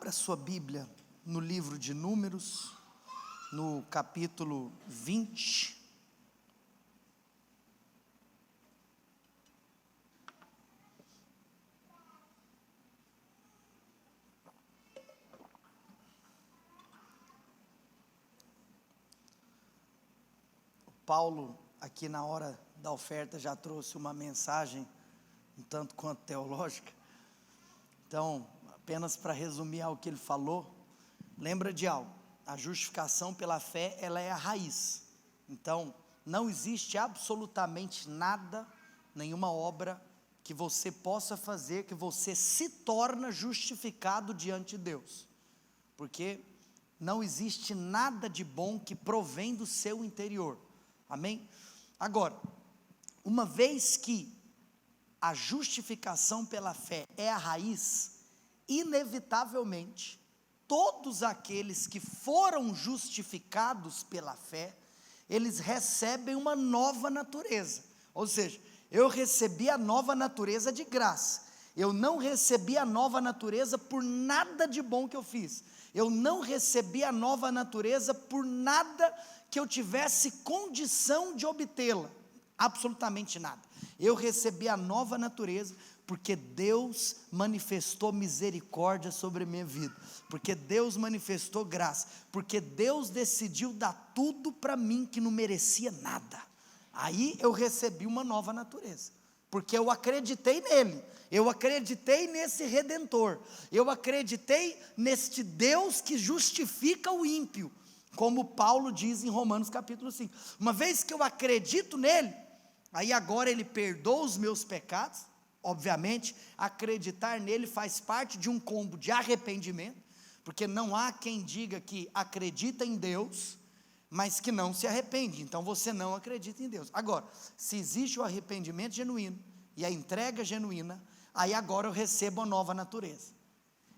Abra sua Bíblia no livro de Números, no capítulo 20. Paulo, aqui na hora da oferta, já trouxe uma mensagem um tanto quanto teológica. Então, apenas para resumir algo que ele falou, lembra de algo: a justificação pela fé, ela é a raiz. Então, não existe absolutamente nada, nenhuma obra que você possa fazer, que você se torna justificado diante de Deus, porque não existe nada de bom que provém do seu interior. Amém? Agora, uma vez que a justificação pela fé é a raiz, inevitavelmente, todos aqueles que foram justificados pela fé, eles recebem uma nova natureza. Ou seja, eu recebi a nova natureza de graça. Eu não recebi a nova natureza por nada de bom que eu fiz. Eu não recebi a nova natureza por nada que eu tivesse condição de obtê-la. Absolutamente nada. Eu recebi a nova natureza porque Deus manifestou misericórdia sobre a minha vida, porque Deus manifestou graça, porque Deus decidiu dar tudo para mim que não merecia nada. Aí eu recebi uma nova natureza, porque eu acreditei nele, eu acreditei nesse Redentor, eu acreditei neste Deus que justifica o ímpio, como Paulo diz em Romanos capítulo 5, uma vez que eu acredito nele, aí agora ele perdoa os meus pecados. Obviamente, acreditar nele faz parte de um combo de arrependimento, porque não há quem diga que acredita em Deus, mas que não se arrepende. Então você não acredita em Deus. Agora, se existe o arrependimento genuíno e a entrega genuína, aí agora eu recebo a nova natureza.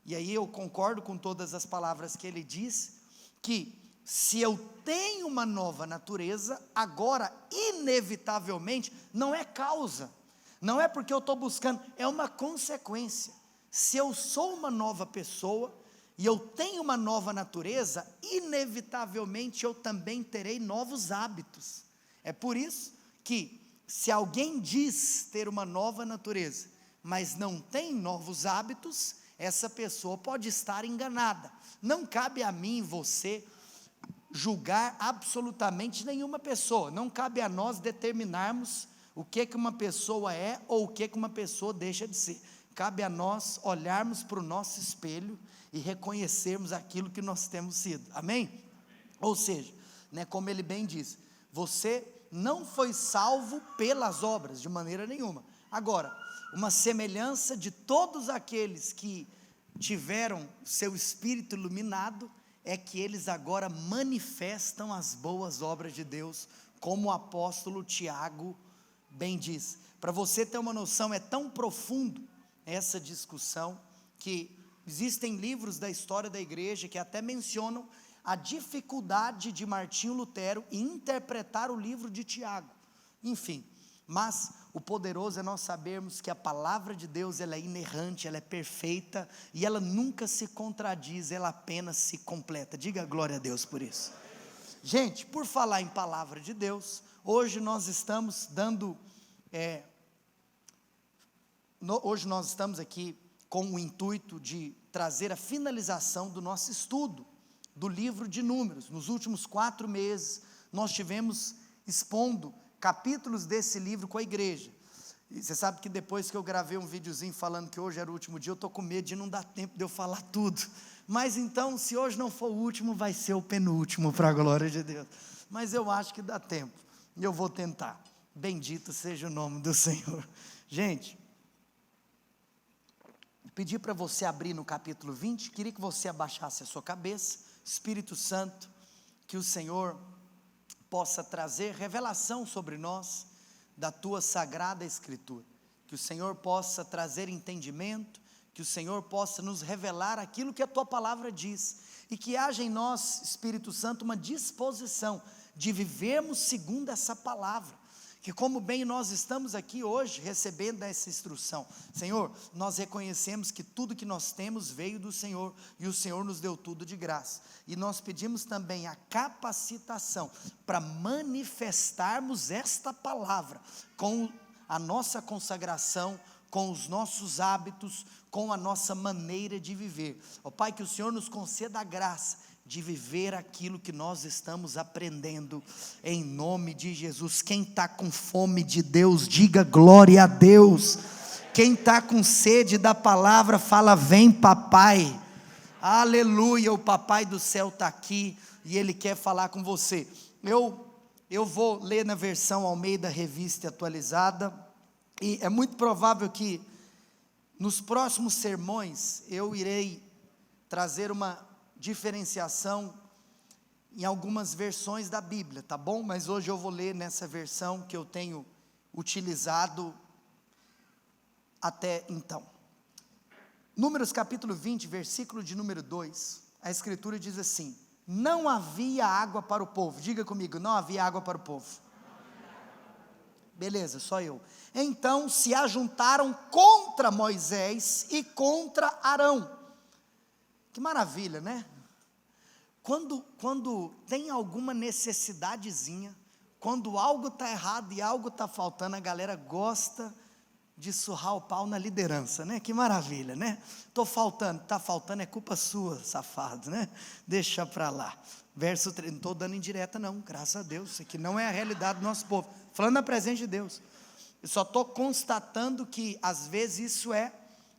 E aí eu concordo com todas as palavras que ele diz, que se eu tenho uma nova natureza, agora inevitavelmente não é causa, não é porque eu estou buscando, é uma consequência. Se eu sou uma nova pessoa e eu tenho uma nova natureza, inevitavelmente eu também terei novos hábitos. É por isso que, se alguém diz ter uma nova natureza, mas não tem novos hábitos, essa pessoa pode estar enganada. Não cabe a mim e você julgar absolutamente nenhuma pessoa, não cabe a nós determinarmos o que uma pessoa é ou o que uma pessoa deixa de ser. Cabe a nós olharmos para o nosso espelho e reconhecermos aquilo que nós temos sido. Amém? Ou seja, como ele bem diz, você não foi salvo pelas obras de maneira nenhuma. Agora, uma semelhança de todos aqueles que tiveram seu espírito iluminado é que eles agora manifestam as boas obras de Deus, como o apóstolo Tiago bem diz. Para você ter uma noção, é tão profundo essa discussão, que existem livros da história da igreja que até mencionam a dificuldade de Martinho Lutero em interpretar o livro de Tiago. Enfim, mas o poderoso é nós sabermos que a palavra de Deus, ela é inerrante, ela é perfeita, e ela nunca se contradiz, ela apenas se completa. Diga glória a Deus por isso. Gente, por falar em palavra de Deus, hoje nós estamos hoje nós estamos aqui com o intuito de trazer a finalização do nosso estudo do livro de Números. Nos últimos 4 meses, nós tivemos expondo capítulos desse livro com a igreja. E você sabe que depois que eu gravei um videozinho falando que hoje era o último dia, eu estou com medo de não dar tempo de eu falar tudo. Mas então, se hoje não for o último, vai ser o penúltimo, para a glória de Deus. Mas eu acho que dá tempo, e eu vou tentar. Bendito seja o nome do Senhor. Gente, pedi para você abrir no capítulo 20, queria que você abaixasse a sua cabeça. Espírito Santo, que o Senhor possa trazer revelação sobre nós, da tua sagrada escritura, que o Senhor possa trazer entendimento, que o Senhor possa nos revelar aquilo que a tua palavra diz, e que haja em nós, Espírito Santo, uma disposição de vivermos segundo essa palavra, que como bem nós estamos aqui hoje recebendo essa instrução. Senhor, nós reconhecemos que tudo que nós temos veio do Senhor, e o Senhor nos deu tudo de graça, e nós pedimos também a capacitação para manifestarmos esta palavra com a nossa consagração, com os nossos hábitos, com a nossa maneira de viver. Ó Pai, que o Senhor nos conceda a graça de viver aquilo que nós estamos aprendendo, em nome de Jesus. Quem está com fome de Deus, diga glória a Deus. Quem está com sede da palavra, fala: vem papai, aleluia. O papai do céu está aqui, e ele quer falar com você. Eu vou ler na versão Almeida Revista Atualizada, e é muito provável que nos próximos sermões eu irei trazer uma diferenciação em algumas versões da Bíblia, tá bom? Mas hoje eu vou ler nessa versão que eu tenho utilizado até então. Números capítulo 20, versículo de número 2, a escritura diz assim: não havia água para o povo. Diga comigo: não havia água para o povo. Beleza, só eu. Então se ajuntaram contra Moisés e contra Arão. Que maravilha, né? Quando tem alguma necessidadezinha, quando algo está errado e algo está faltando, a galera gosta de surrar o pau na liderança, né? Que maravilha, né? Está faltando, é culpa sua, safado, né? Deixa para lá. Verso 3, não estou dando indireta não, graças a Deus, isso aqui não é a realidade do nosso povo, falando na presença de Deus. Eu só estou constatando que às vezes isso é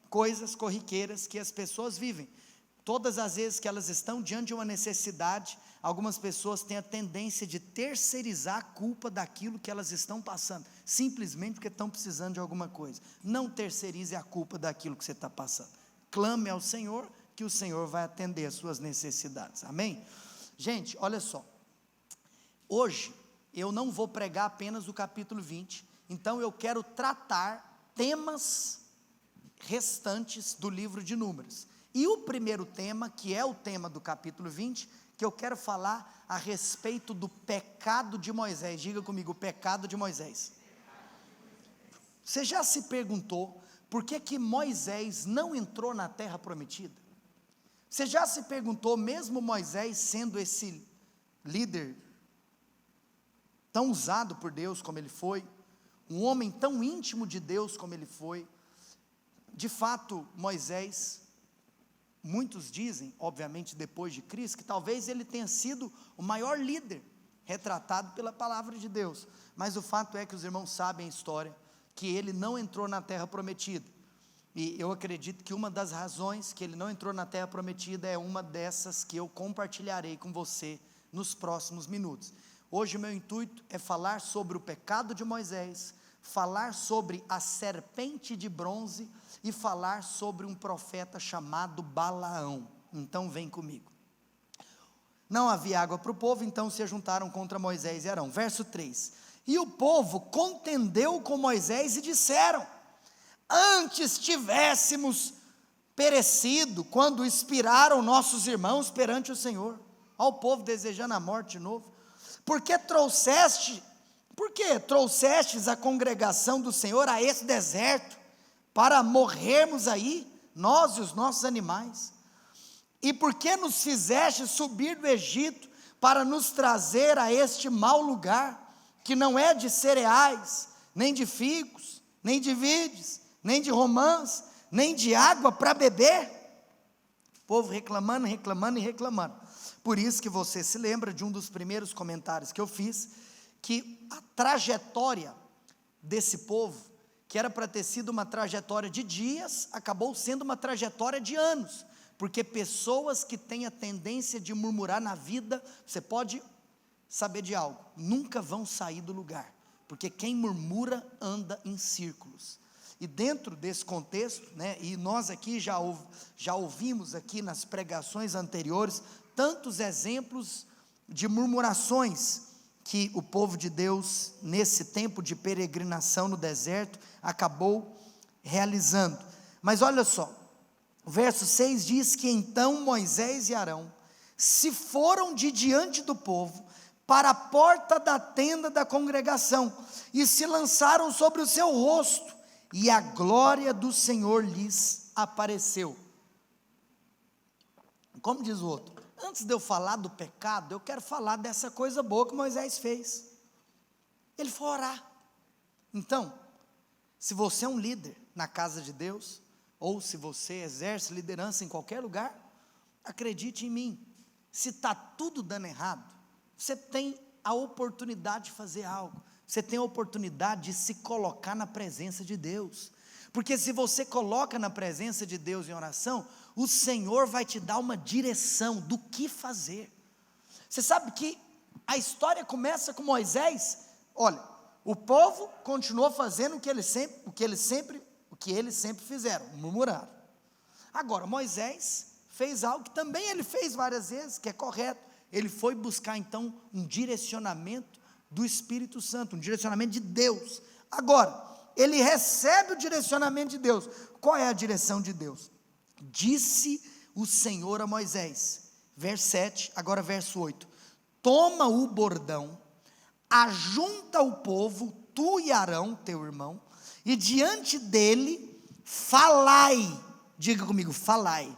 coisas corriqueiras que as pessoas vivem. Todas as vezes que elas estão diante de uma necessidade, algumas pessoas têm a tendência de terceirizar a culpa daquilo que elas estão passando, simplesmente porque estão precisando de alguma coisa. Não terceirize a culpa daquilo que você está passando. Clame ao Senhor, que o Senhor vai atender as suas necessidades. Amém? Gente, olha só. Hoje eu não vou pregar apenas o capítulo 20, então eu quero tratar temas restantes do livro de Números. E o primeiro tema, que é o tema do capítulo 20, que eu quero falar a respeito do pecado de Moisés. Diga comigo: o pecado de Moisés. Você já se perguntou por que Moisés não entrou na terra prometida? Você já se perguntou, mesmo Moisés sendo esse líder tão usado por Deus como ele foi, um homem tão íntimo de Deus como ele foi, de fato Moisés, muitos dizem, obviamente depois de Cristo, que talvez ele tenha sido o maior líder retratado pela palavra de Deus, mas o fato é que os irmãos sabem a história, que ele não entrou na terra prometida, e eu acredito que uma das razões que ele não entrou na terra prometida é uma dessas que eu compartilharei com você nos próximos minutos. Hoje o meu intuito é falar sobre o pecado de Moisés, falar sobre a serpente de bronze e falar sobre um profeta chamado Balaão. Então vem comigo. Não havia água para o povo, então se juntaram contra Moisés e Arão. Verso 3, e o povo contendeu com Moisés e disseram: antes tivéssemos perecido quando expiraram nossos irmãos perante o Senhor. Olha o povo desejando a morte de novo. Por que trouxestes a congregação do Senhor a esse deserto, para morrermos aí, nós e os nossos animais? E por que nos fizeste subir do Egito, para nos trazer a este mau lugar, que não é de cereais, nem de figos, nem de vides, nem de romãs, nem de água para beber? O povo reclamando. Por isso que você se lembra de um dos primeiros comentários que eu fiz, que a trajetória desse povo, que era para ter sido uma trajetória de dias, acabou sendo uma trajetória de anos, porque pessoas que têm a tendência de murmurar na vida, você pode saber de algo, nunca vão sair do lugar, porque quem murmura anda em círculos. E dentro desse contexto, né, e nós aqui já ouvimos aqui nas pregações anteriores, tantos exemplos de murmurações que o povo de Deus, nesse tempo de peregrinação no deserto, acabou realizando. Mas olha só, o verso 6 diz que então Moisés e Arão se foram de diante do povo, para a porta da tenda da congregação, e se lançaram sobre o seu rosto, e a glória do Senhor lhes apareceu. Como diz o outro, antes de eu falar do pecado, eu quero falar dessa coisa boa que Moisés fez. Ele foi orar. Então, se você é um líder na casa de Deus, ou se você exerce liderança em qualquer lugar, acredite em mim, se está tudo dando errado, você tem a oportunidade de fazer algo, você tem a oportunidade de se colocar na presença de Deus, porque se você coloca na presença de Deus em oração, o Senhor vai te dar uma direção do que fazer. Você sabe que a história começa com Moisés. Olha, o povo continuou fazendo o que eles sempre fizeram, murmuraram. Agora, Moisés fez algo que também ele fez várias vezes, que é correto. Ele foi buscar então um direcionamento do Espírito Santo, um direcionamento de Deus. Agora, ele recebe o direcionamento de Deus. Qual é a direção de Deus? Disse o Senhor a Moisés, verso 7, agora verso 8, toma o bordão, ajunta o povo, tu e Arão, teu irmão, e diante dele, falai, diga comigo, falai,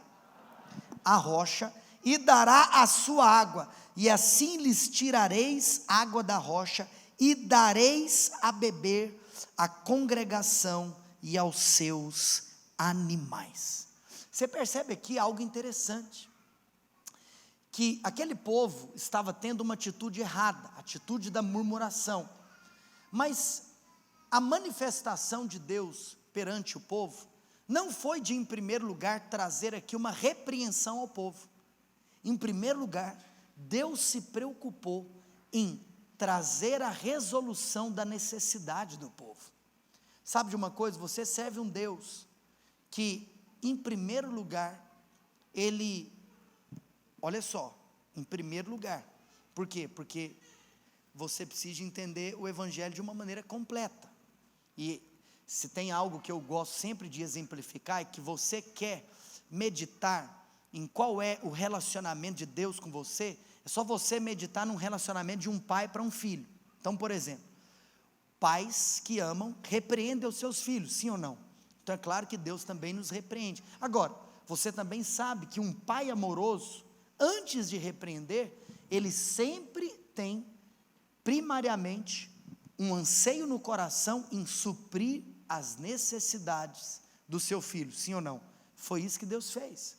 a rocha, e dará a sua água, e assim lhes tirareis água da rocha, e dareis a beber à congregação e aos seus animais. Você percebe aqui algo interessante, que aquele povo estava tendo uma atitude errada, a atitude da murmuração, mas a manifestação de Deus perante o povo, não foi de em primeiro lugar trazer aqui uma repreensão ao povo. Em primeiro lugar, Deus se preocupou em trazer a resolução da necessidade do povo. Sabe de uma coisa? Você serve um Deus que, em primeiro lugar, Ele, olha só, em primeiro lugar, por quê? Porque você precisa entender o Evangelho de uma maneira completa, e se tem algo que eu gosto sempre de exemplificar, é que você quer meditar em qual é o relacionamento de Deus com você, é só você meditar num relacionamento de um pai para um filho. Então, por exemplo, pais que amam, repreendem os seus filhos, sim ou não? Então é claro que Deus também nos repreende. Agora, você também sabe que um pai amoroso, antes de repreender, ele sempre tem, primariamente, um anseio no coração em suprir as necessidades do seu filho, sim ou não? Foi isso que Deus fez.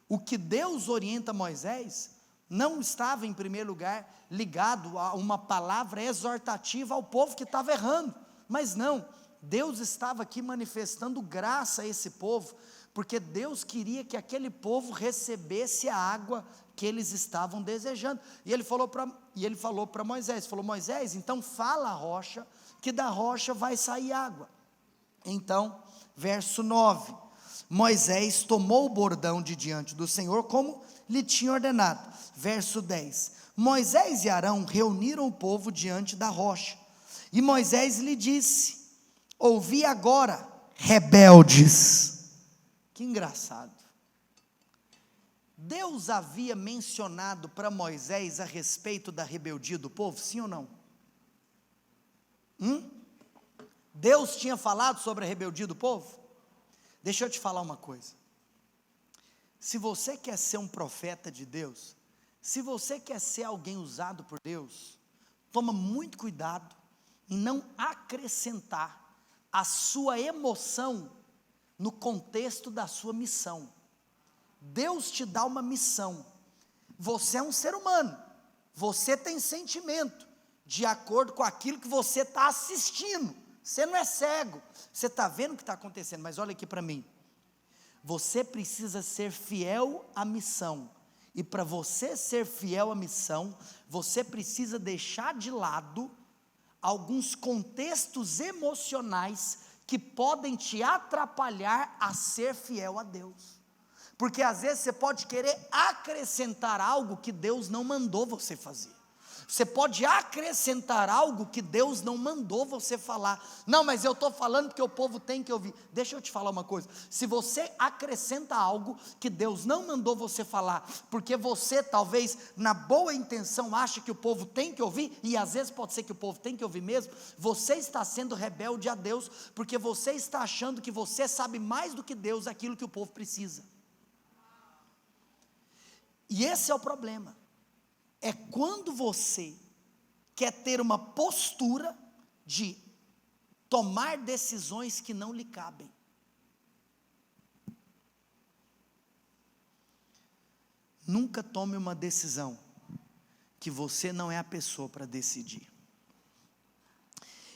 O que Deus orienta Moisés, não estava em primeiro lugar ligado a uma palavra exortativa ao povo que estava errando, mas não, Deus estava aqui manifestando graça a esse povo, porque Deus queria que aquele povo recebesse a água que eles estavam desejando, e ele falou para Moisés, Moisés, então fala a rocha, que da rocha vai sair água. Então, verso 9, Moisés tomou o bordão de diante do Senhor, como lhe tinha ordenado. Verso 10, Moisés e Arão reuniram o povo diante da rocha, e Moisés lhe disse, ouvi agora, rebeldes. Que engraçado, Deus havia mencionado para Moisés a respeito da rebeldia do povo, sim ou não? Deus tinha falado sobre a rebeldia do povo? Deixa eu te falar uma coisa, se você quer ser um profeta de Deus, se você quer ser alguém usado por Deus, toma muito cuidado em não acrescentar a sua emoção no contexto da sua missão. Deus te dá uma missão, você é um ser humano, você tem sentimento, de acordo com aquilo que você está assistindo, você não é cego, você está vendo o que está acontecendo, mas olha aqui para mim, você precisa ser fiel à missão, e para você ser fiel à missão, você precisa deixar de lado alguns contextos emocionais que podem te atrapalhar a ser fiel a Deus, porque às vezes você pode querer acrescentar algo que Deus não mandou você fazer. Você pode acrescentar algo que Deus não mandou você falar. Não, mas eu estou falando porque o povo tem que ouvir. Deixa eu te falar uma coisa. Se você acrescenta algo que Deus não mandou você falar, porque você talvez na boa intenção acha que o povo tem que ouvir, e às vezes pode ser que o povo tem que ouvir mesmo, você está sendo rebelde a Deus, porque você está achando que você sabe mais do que Deus aquilo que o povo precisa. E esse é o problema. É quando você quer ter uma postura de tomar decisões que não lhe cabem. Nunca tome uma decisão que você não é a pessoa para decidir.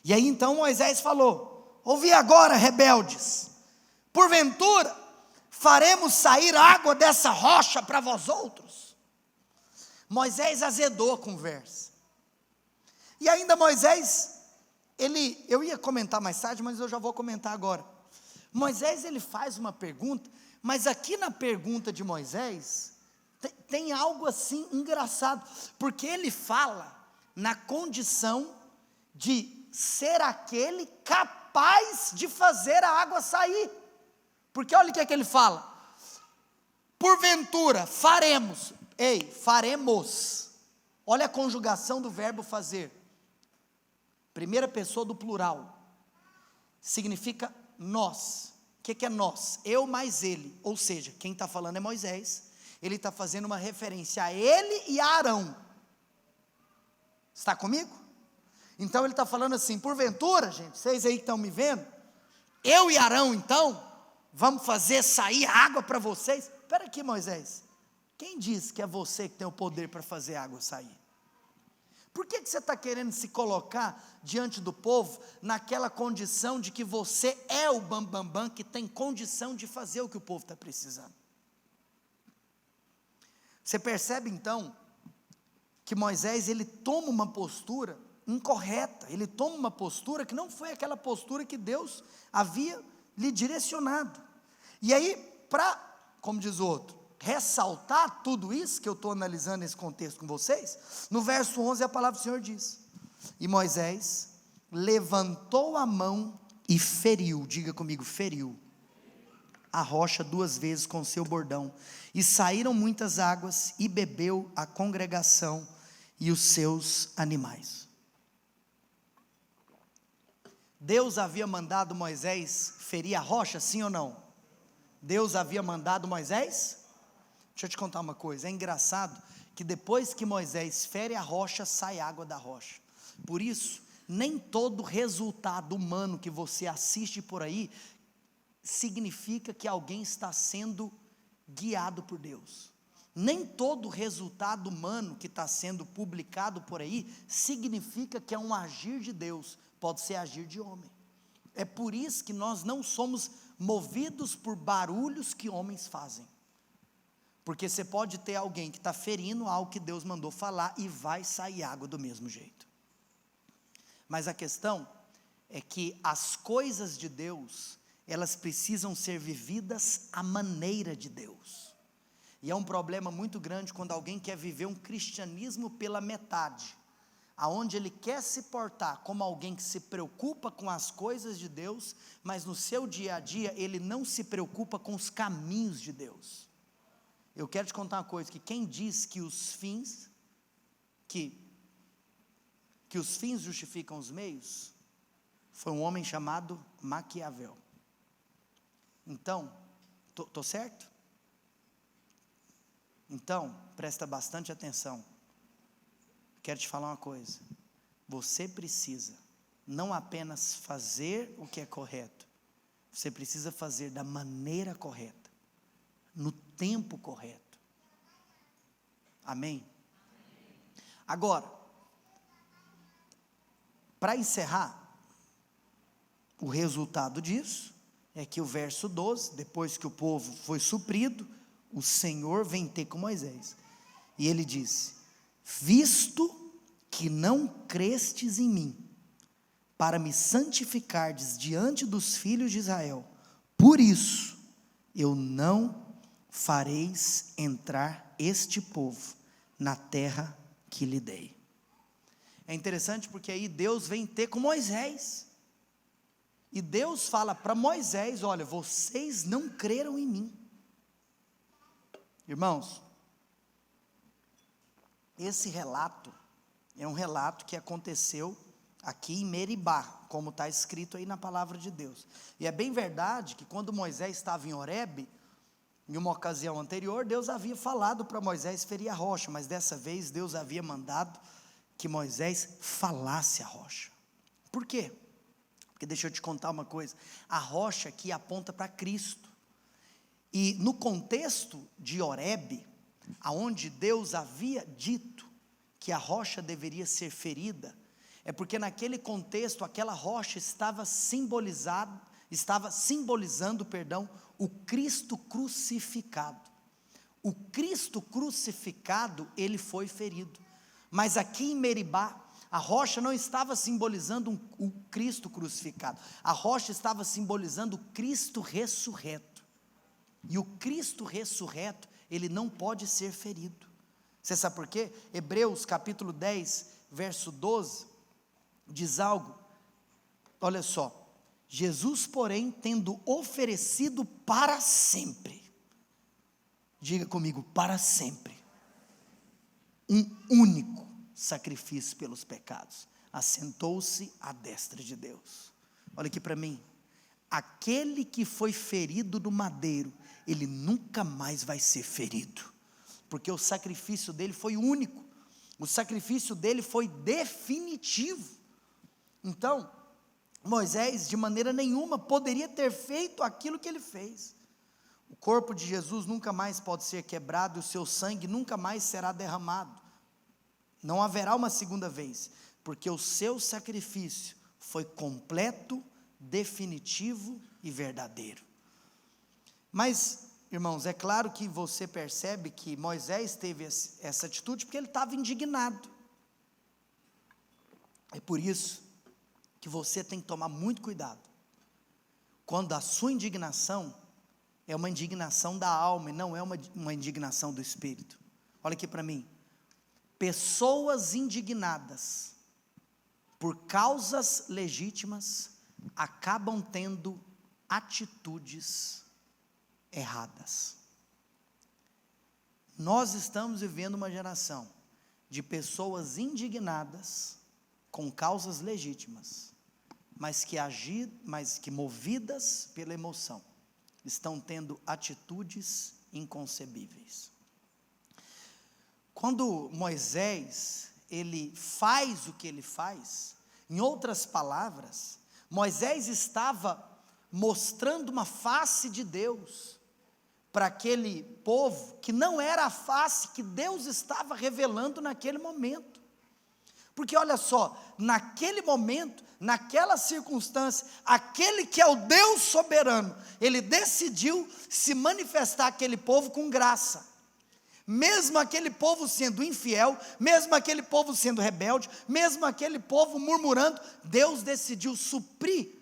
E aí então Moisés falou: ouvi agora, rebeldes, porventura faremos sair água dessa rocha para vós outros? Moisés azedou a conversa. E ainda Moisés, eu ia comentar mais tarde, mas eu já vou comentar agora. Moisés, ele faz uma pergunta, mas aqui na pergunta de Moisés, tem algo assim engraçado, porque ele fala na condição de ser aquele capaz de fazer a água sair. Porque olha o que é que ele fala: porventura faremos. Faremos. Olha a conjugação do verbo fazer. Primeira pessoa do plural. Significa nós. O que é nós? Eu mais ele. Ou seja, quem está falando é Moisés. Ele está fazendo uma referência a ele e a Arão. Está comigo? Então ele está falando assim: porventura, gente, vocês aí que estão me vendo, eu e Arão então, vamos fazer sair água para vocês. Espera aqui, Moisés. Quem disse que é você que tem o poder para fazer a água sair? Por que você está querendo se colocar diante do povo naquela condição de que você é o bambambam que tem condição de fazer o que o povo está precisando? Você percebe então que Moisés, ele toma uma postura incorreta, ele toma uma postura que não foi aquela postura que Deus havia lhe direcionado. E aí, como diz o outro, ressaltar tudo isso que eu estou analisando nesse contexto com vocês, no verso 11 a palavra do Senhor diz: e Moisés levantou a mão e feriu, diga comigo, feriu a rocha 2 vezes com seu bordão, e saíram muitas águas, e bebeu a congregação e os seus animais. Deus havia mandado Moisés ferir a rocha, sim ou não? Deus havia mandado Moisés? Deixa eu te contar uma coisa, é engraçado que depois que Moisés fere a rocha, sai água da rocha. Por isso, nem todo resultado humano que você assiste por aí, significa que alguém está sendo guiado por Deus. Nem todo resultado humano que está sendo publicado por aí, significa que é um agir de Deus, pode ser agir de homem. É por isso que nós não somos movidos por barulhos que homens fazem. Porque você pode ter alguém que está ferindo algo que Deus mandou falar e vai sair água do mesmo jeito. Mas a questão é que as coisas de Deus, elas precisam ser vividas à maneira de Deus. E é um problema muito grande quando alguém quer viver um cristianismo pela metade, aonde ele quer se portar como alguém que se preocupa com as coisas de Deus, mas no seu dia a dia ele não se preocupa com os caminhos de Deus. Eu quero te contar uma coisa, que quem diz que os fins, que os fins justificam os meios, foi um homem chamado Maquiavel. Então, estou certo? Então, presta bastante atenção. Quero te falar uma coisa. Você precisa não apenas fazer o que é correto, você precisa fazer da maneira correta, no tempo correto. Amém? Agora, para encerrar, o resultado disso é que o verso 12, depois que o povo foi suprido, o Senhor vem ter com Moisés, e ele disse: visto que não crestes em mim, para me santificardes diante dos filhos de Israel, por isso eu não fareis entrar este povo na terra que lhe dei. É interessante porque aí Deus vem ter com Moisés. E Deus fala para Moisés: olha, vocês não creram em mim. Irmãos, esse relato é um relato que aconteceu aqui em Meribá, como está escrito aí na palavra de Deus. E é bem verdade que quando Moisés estava em Horebe, em uma ocasião anterior, Deus havia falado para Moisés ferir a rocha, mas dessa vez Deus havia mandado que Moisés falasse a rocha. Por quê? Porque deixa eu te contar uma coisa, a rocha aqui aponta para Cristo, e no contexto de Horebe, aonde Deus havia dito que a rocha deveria ser ferida, é porque naquele contexto, aquela rocha estava simbolizando, o Cristo crucificado. O Cristo crucificado, ele foi ferido, mas aqui em Meribá, a rocha não estava simbolizando o Cristo crucificado, a rocha estava simbolizando o Cristo ressurreto, e o Cristo ressurreto, ele não pode ser ferido. Você sabe por quê? Hebreus capítulo 10, verso 12, diz algo, olha só, Jesus porém, tendo oferecido para sempre, diga comigo, para sempre, um único sacrifício pelos pecados, assentou-se à destra de Deus. Olha aqui para mim, aquele que foi ferido no madeiro, ele nunca mais vai ser ferido, porque o sacrifício dele foi único, o sacrifício dele foi definitivo. Então, Moisés de maneira nenhuma poderia ter feito aquilo que ele fez. O corpo de Jesus nunca mais pode ser quebrado, o seu sangue nunca mais será derramado, não haverá uma segunda vez, porque o seu sacrifício foi completo, definitivo e verdadeiro. Mas, irmãos, é claro que você percebe que Moisés teve essa atitude porque ele estava indignado. É por isso que você tem que tomar muito cuidado, quando a sua indignação é uma indignação da alma e não é uma indignação do espírito. Olha aqui para mim, pessoas indignadas por causas legítimas acabam tendo atitudes erradas. Nós estamos vivendo uma geração de pessoas indignadas com causas legítimas, mas que movidas pela emoção, estão tendo atitudes inconcebíveis. Quando Moisés, ele faz o que ele faz, em outras palavras, Moisés estava mostrando uma face de Deus para aquele povo, que não era a face que Deus estava revelando naquele momento. Porque olha só, naquele momento, naquela circunstância, aquele que é o Deus soberano, ele decidiu se manifestar àquele povo com graça. Mesmo aquele povo sendo infiel, mesmo aquele povo sendo rebelde, mesmo aquele povo murmurando, Deus decidiu suprir,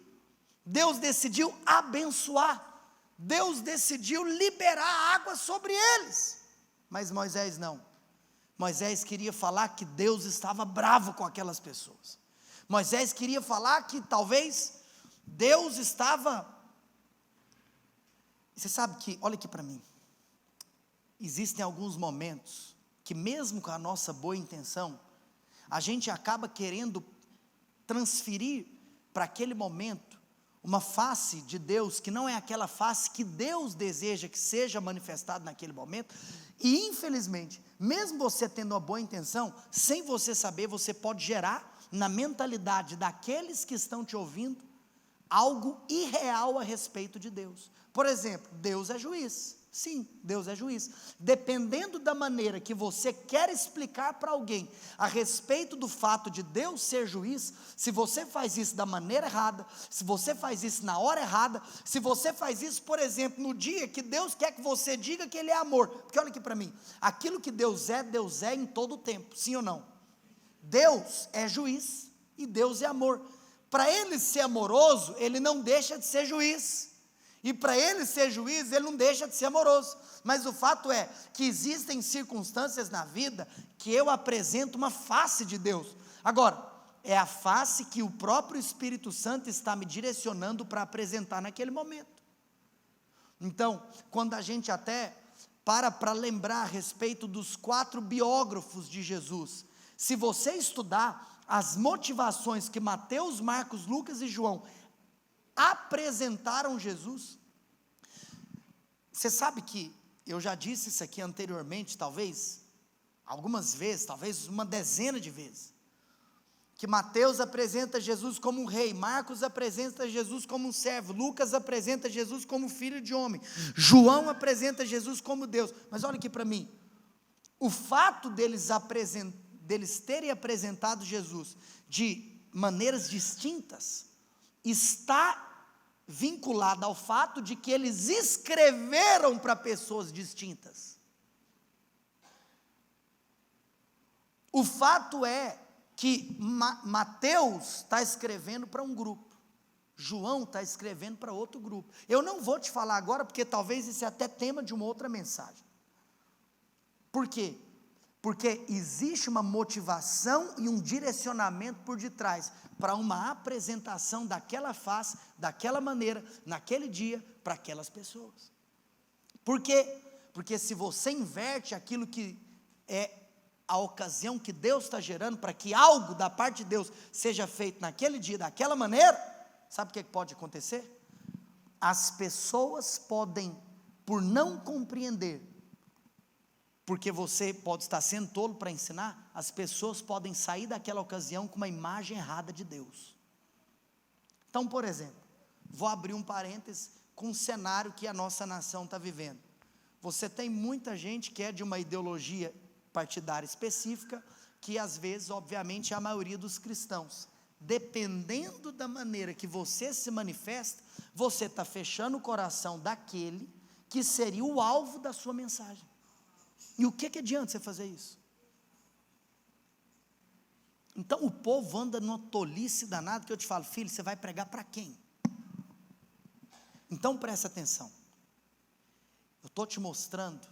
Deus decidiu abençoar, Deus decidiu liberar água sobre eles. Mas Moisés não. Moisés queria falar que Deus estava bravo com aquelas pessoas. Moisés queria falar que talvez Deus estava... Você sabe que, olha aqui para mim, existem alguns momentos que mesmo com a nossa boa intenção, a gente acaba querendo transferir para aquele momento uma face de Deus que não é aquela face que Deus deseja que seja manifestada naquele momento. E infelizmente, mesmo você tendo uma boa intenção, sem você saber, você pode gerar na mentalidade daqueles que estão te ouvindo algo irreal a respeito de Deus. Por exemplo, Deus é juiz. Sim, Deus é juiz. Dependendo da maneira que você quer explicar para alguém a respeito do fato de Deus ser juiz, se você faz isso da maneira errada, se você faz isso na hora errada, se você faz isso, por exemplo, no dia que Deus quer que você diga que Ele é amor, porque olha aqui para mim, aquilo que Deus é em todo o tempo, sim ou não? Deus é juiz e Deus é amor. Para Ele ser amoroso, Ele não deixa de ser juiz. E para Ele ser juiz, Ele não deixa de ser amoroso. Mas o fato é que existem circunstâncias na vida que eu apresento uma face de Deus. Agora, é a face que o próprio Espírito Santo está me direcionando para apresentar naquele momento. Então, quando a gente até para lembrar a respeito dos 4 biógrafos de Jesus, se você estudar as motivações que Mateus, Marcos, Lucas e João apresentaram Jesus, você sabe que eu já disse isso aqui anteriormente, talvez, algumas vezes, talvez uma dezena de vezes, que Mateus apresenta Jesus como um rei, Marcos apresenta Jesus como um servo, Lucas apresenta Jesus como filho de homem, João apresenta Jesus como Deus. Mas olha aqui para mim, o fato deles terem apresentado Jesus de maneiras distintas, está vinculado ao fato de que eles escreveram para pessoas distintas. O fato é que Mateus está escrevendo para um grupo, João está escrevendo para outro grupo. Eu não vou te falar agora, porque talvez isso é até tema de uma outra mensagem. Por quê? Porque existe uma motivação e um direcionamento por detrás, para uma apresentação daquela face, daquela maneira, naquele dia, para aquelas pessoas. Por quê? Porque se você inverte aquilo que é a ocasião que Deus está gerando, para que algo da parte de Deus seja feito naquele dia, daquela maneira, sabe o que pode acontecer? As pessoas podem, por não compreender, porque você pode estar sendo tolo para ensinar, as pessoas podem sair daquela ocasião com uma imagem errada de Deus. Então, por exemplo, vou abrir um parênteses com o cenário que a nossa nação está vivendo. Você tem muita gente que é de uma ideologia partidária específica, que às vezes, obviamente, é a maioria dos cristãos. Dependendo da maneira que você se manifesta, você está fechando o coração daquele que seria o alvo da sua mensagem. E o que adianta você fazer isso? Então o povo anda numa tolice danada, que eu te falo, filho, você vai pregar para quem? Então presta atenção, eu estou te mostrando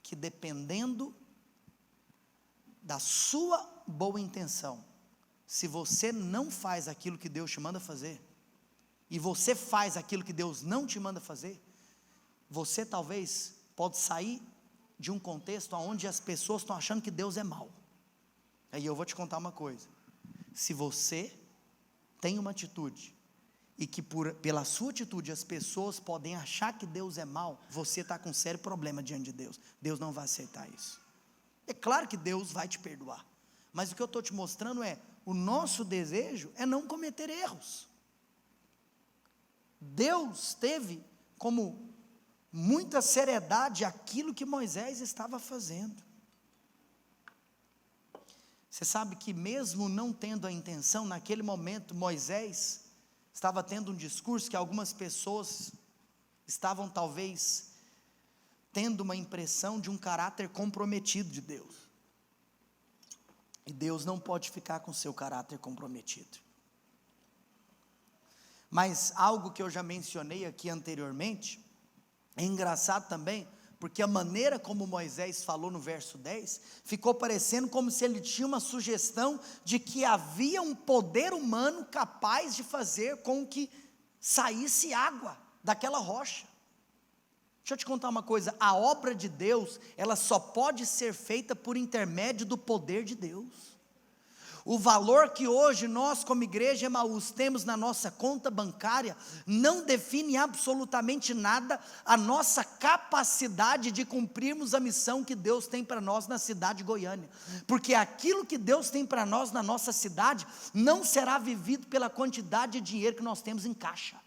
que dependendo da sua boa intenção, se você não faz aquilo que Deus te manda fazer, e você faz aquilo que Deus não te manda fazer, você talvez pode sair de um contexto onde as pessoas estão achando que Deus é mau. Aí eu vou te contar uma coisa, se você tem uma atitude, e que pela sua atitude as pessoas podem achar que Deus é mau, você está com um sério problema diante de Deus. Deus não vai aceitar isso. É claro que Deus vai te perdoar, mas o que eu estou te mostrando é, o nosso desejo é não cometer erros. Deus teve como muita seriedade aquilo que Moisés estava fazendo. Você sabe que mesmo não tendo a intenção, naquele momento Moisés estava tendo um discurso que algumas pessoas estavam talvez tendo uma impressão de um caráter comprometido de Deus. E Deus não pode ficar com seu caráter comprometido. Mas algo que eu já mencionei aqui anteriormente, é engraçado também, porque a maneira como Moisés falou no verso 10, ficou parecendo como se ele tinha uma sugestão de que havia um poder humano capaz de fazer com que saísse água daquela rocha. Deixa eu te contar uma coisa, a obra de Deus, ela só pode ser feita por intermédio do poder de Deus. O valor que hoje nós como igreja Emaús temos na nossa conta bancária, não define absolutamente nada a nossa capacidade de cumprirmos a missão que Deus tem para nós na cidade de Goiânia, porque aquilo que Deus tem para nós na nossa cidade, não será vivido pela quantidade de dinheiro que nós temos em caixa,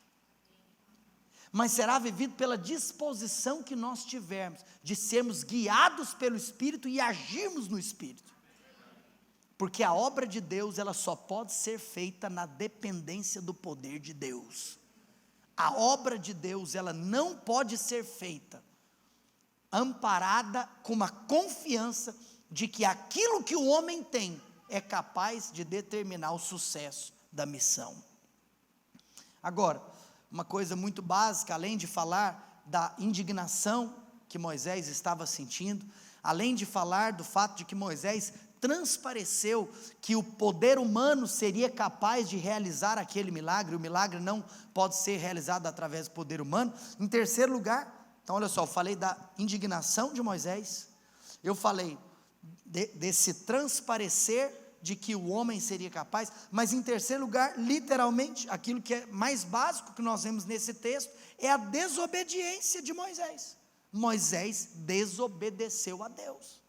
mas será vivido pela disposição que nós tivermos, de sermos guiados pelo Espírito e agirmos no Espírito. Porque a obra de Deus, ela só pode ser feita na dependência do poder de Deus. A obra de Deus, ela não pode ser feita amparada com uma confiança de que aquilo que o homem tem é capaz de determinar o sucesso da missão. Agora, uma coisa muito básica, além de falar da indignação que Moisés estava sentindo, além de falar do fato de que Moisés transpareceu que o poder humano seria capaz de realizar aquele milagre, o milagre não pode ser realizado através do poder humano. Em terceiro lugar, então olha só, eu falei da indignação de Moisés, eu falei desse transparecer de que o homem seria capaz, mas em terceiro lugar, literalmente, aquilo que é mais básico que nós vemos nesse texto, é a desobediência de Moisés. Moisés desobedeceu a Deus.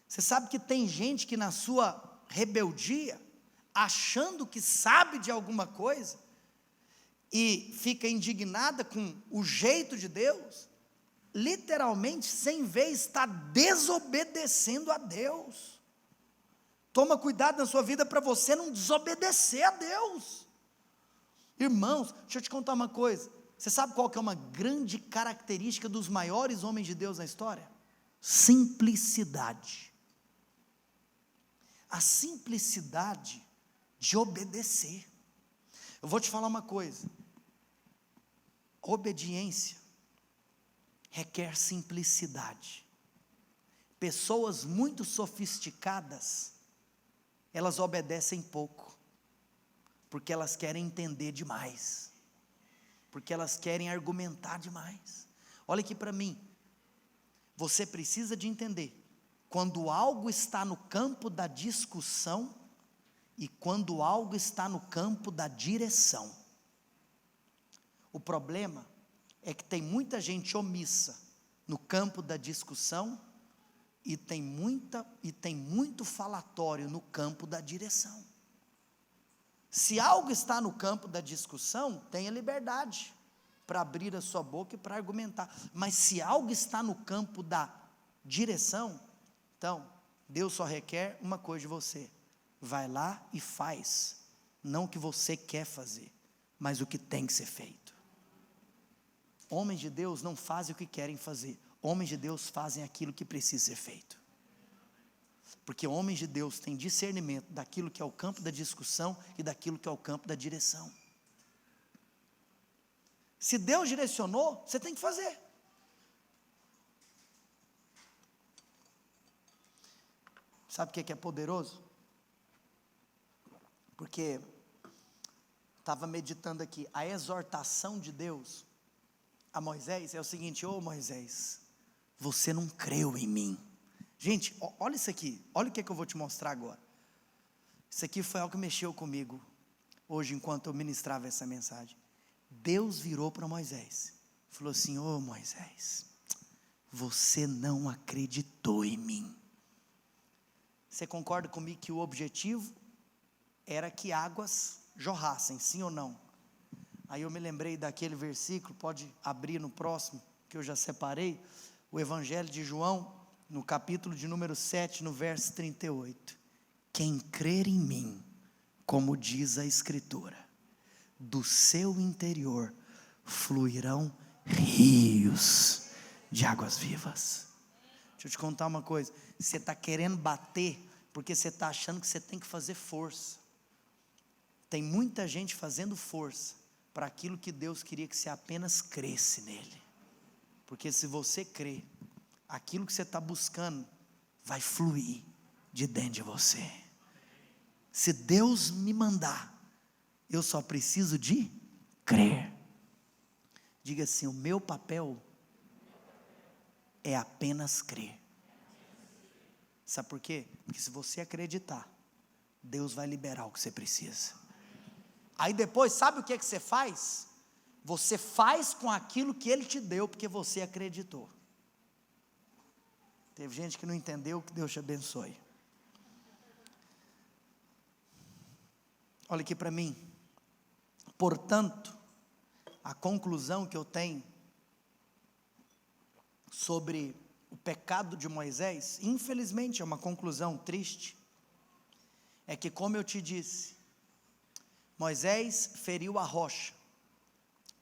Você sabe que tem gente que na sua rebeldia, achando que sabe de alguma coisa, e fica indignada com o jeito de Deus, literalmente, sem ver, está desobedecendo a Deus. Toma cuidado na sua vida para você não desobedecer a Deus. Irmãos, deixa eu te contar uma coisa, você sabe qual que é uma grande característica dos maiores homens de Deus na história? Simplicidade. A simplicidade de obedecer. Eu vou te falar uma coisa, obediência requer simplicidade. Pessoas muito sofisticadas, elas obedecem pouco, porque elas querem entender demais, porque elas querem argumentar demais. Olha aqui para mim, você precisa de entender, quando algo está no campo da discussão, e quando algo está no campo da direção. O problema é que tem muita gente omissa no campo da discussão, e tem muito falatório no campo da direção. Se algo está no campo da discussão, tenha liberdade para abrir a sua boca e para argumentar, mas se algo está no campo da direção, então Deus só requer uma coisa de você: vai lá e faz, não o que você quer fazer, mas o que tem que ser feito. Homens de Deus não fazem o que querem fazer, homens de Deus fazem aquilo que precisa ser feito, porque homens de Deus têm discernimento daquilo que é o campo da discussão e daquilo que é o campo da direção. Se Deus direcionou, você tem que fazer. Sabe o que é poderoso? Porque estava meditando aqui, a exortação de Deus a Moisés é o seguinte: ô Moisés, você não creu em mim. Gente, olha isso aqui, olha o que eu vou te mostrar agora. Isso aqui foi algo que mexeu comigo hoje, enquanto eu ministrava essa mensagem. Deus virou para Moisés, falou assim: ô Moisés, você não acreditou em mim. Você concorda comigo que o objetivo era que águas jorrassem, sim ou não? Aí eu me lembrei daquele versículo, pode abrir no próximo, que eu já separei, o Evangelho de João, no capítulo de número 7, no verso 38. Quem crer em mim, como diz a Escritura, do seu interior fluirão rios de águas vivas. Deixa eu te contar uma coisa, você está querendo bater, porque você está achando que você tem que fazer força. Tem muita gente fazendo força, para aquilo que Deus queria que você apenas cresce nele, porque se você crer, aquilo que você está buscando, vai fluir de dentro de você. Se Deus me mandar, eu só preciso de crer. Diga assim: o meu papel é apenas crer. Sabe por quê? Porque se você acreditar, Deus vai liberar o que você precisa. Aí depois, sabe o que você faz? Você faz com aquilo que Ele te deu, porque você acreditou. Teve gente que não entendeu, que Deus te abençoe. Olha aqui para mim. Portanto, a conclusão que eu tenho sobre o pecado de Moisés, infelizmente é uma conclusão triste, é que, como eu te disse, Moisés feriu a rocha,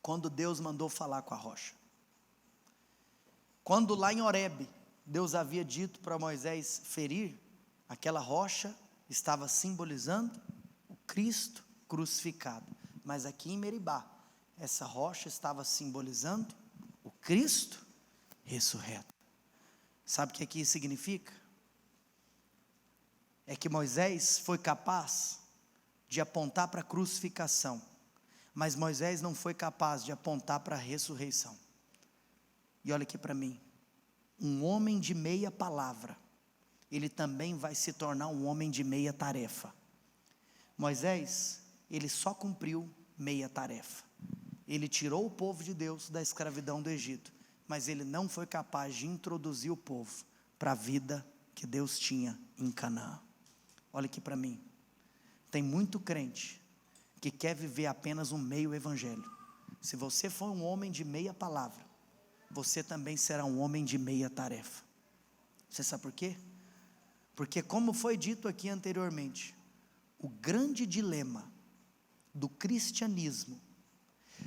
quando Deus mandou falar com a rocha. Quando lá em Horebe, Deus havia dito para Moisés ferir, aquela rocha estava simbolizando o Cristo crucificado. Mas aqui em Meribá, essa rocha estava simbolizando o Cristo ressurreto. Sabe o que isso significa? É que Moisés foi capaz de apontar para a crucificação, mas Moisés não foi capaz de apontar para a ressurreição. E olha aqui para mim, um homem de meia palavra, ele também vai se tornar um homem de meia tarefa. Moisés, ele só cumpriu meia tarefa. Ele tirou o povo de Deus da escravidão do Egito, mas ele não foi capaz de introduzir o povo para a vida que Deus tinha em Canaã. Olha aqui para mim, tem muito crente que quer viver apenas um meio evangelho. Se você for um homem de meia palavra, você também será um homem de meia tarefa. Você sabe por quê? Porque, como foi dito aqui anteriormente, o grande dilema do cristianismo,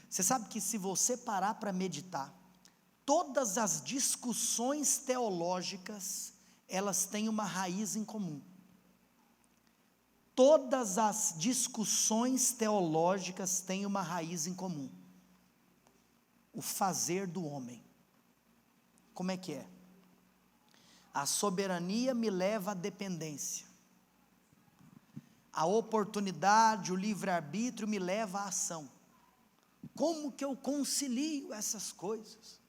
você sabe que se você parar para meditar, todas as discussões teológicas, elas têm uma raiz em comum. Todas as discussões teológicas têm uma raiz em comum: o fazer do homem. Como é que é? A soberania me leva à dependência, a oportunidade, o livre-arbítrio me leva à ação. Como que eu concilio essas coisas?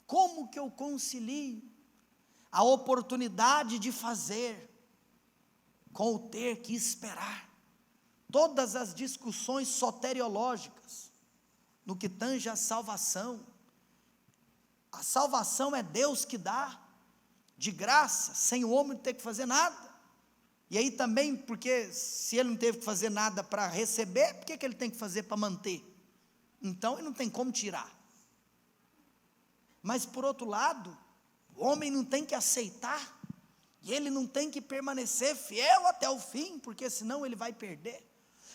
Como que eu concilio a oportunidade de fazer com o ter que esperar? Todas as discussões soteriológicas, no que tange a salvação é Deus que dá, de graça, sem o homem ter que fazer nada. E aí também, porque se ele não teve que fazer nada para receber, por que ele tem que fazer para manter? Então ele não tem como tirar. Mas por outro lado, o homem não tem que aceitar, e ele não tem que permanecer fiel até o fim, porque senão ele vai perder.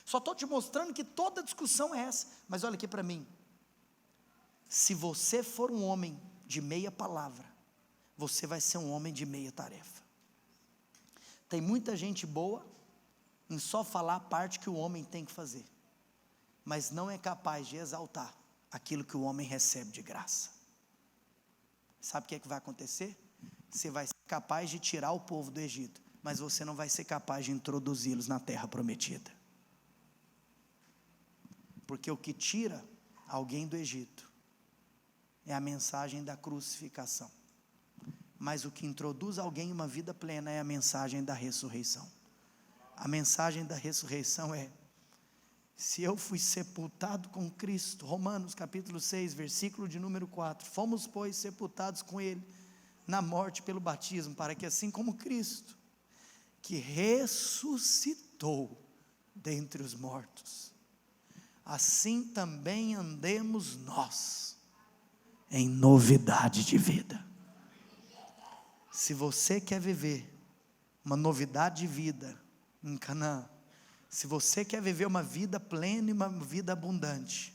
Só estou te mostrando que toda discussão é essa. Mas olha aqui para mim, se você for um homem de meia palavra, você vai ser um homem de meia tarefa. Tem muita gente boa em só falar a parte que o homem tem que fazer, mas não é capaz de exaltar aquilo que o homem recebe de graça. Sabe o que é que vai acontecer? Você vai ser capaz de tirar o povo do Egito, mas você não vai ser capaz de introduzi-los na terra prometida. Porque o que tira alguém do Egito é a mensagem da crucificação, mas o que introduz alguém em uma vida plena é a mensagem da ressurreição. A mensagem da ressurreição é: se eu fui sepultado com Cristo, Romanos capítulo 6, versículo de número 4, fomos pois sepultados com Ele na morte pelo batismo, para que assim como Cristo, que ressuscitou dentre os mortos, assim também andemos nós em novidade de vida. Se você quer viver uma novidade de vida em Canaã, se você quer viver uma vida plena e uma vida abundante,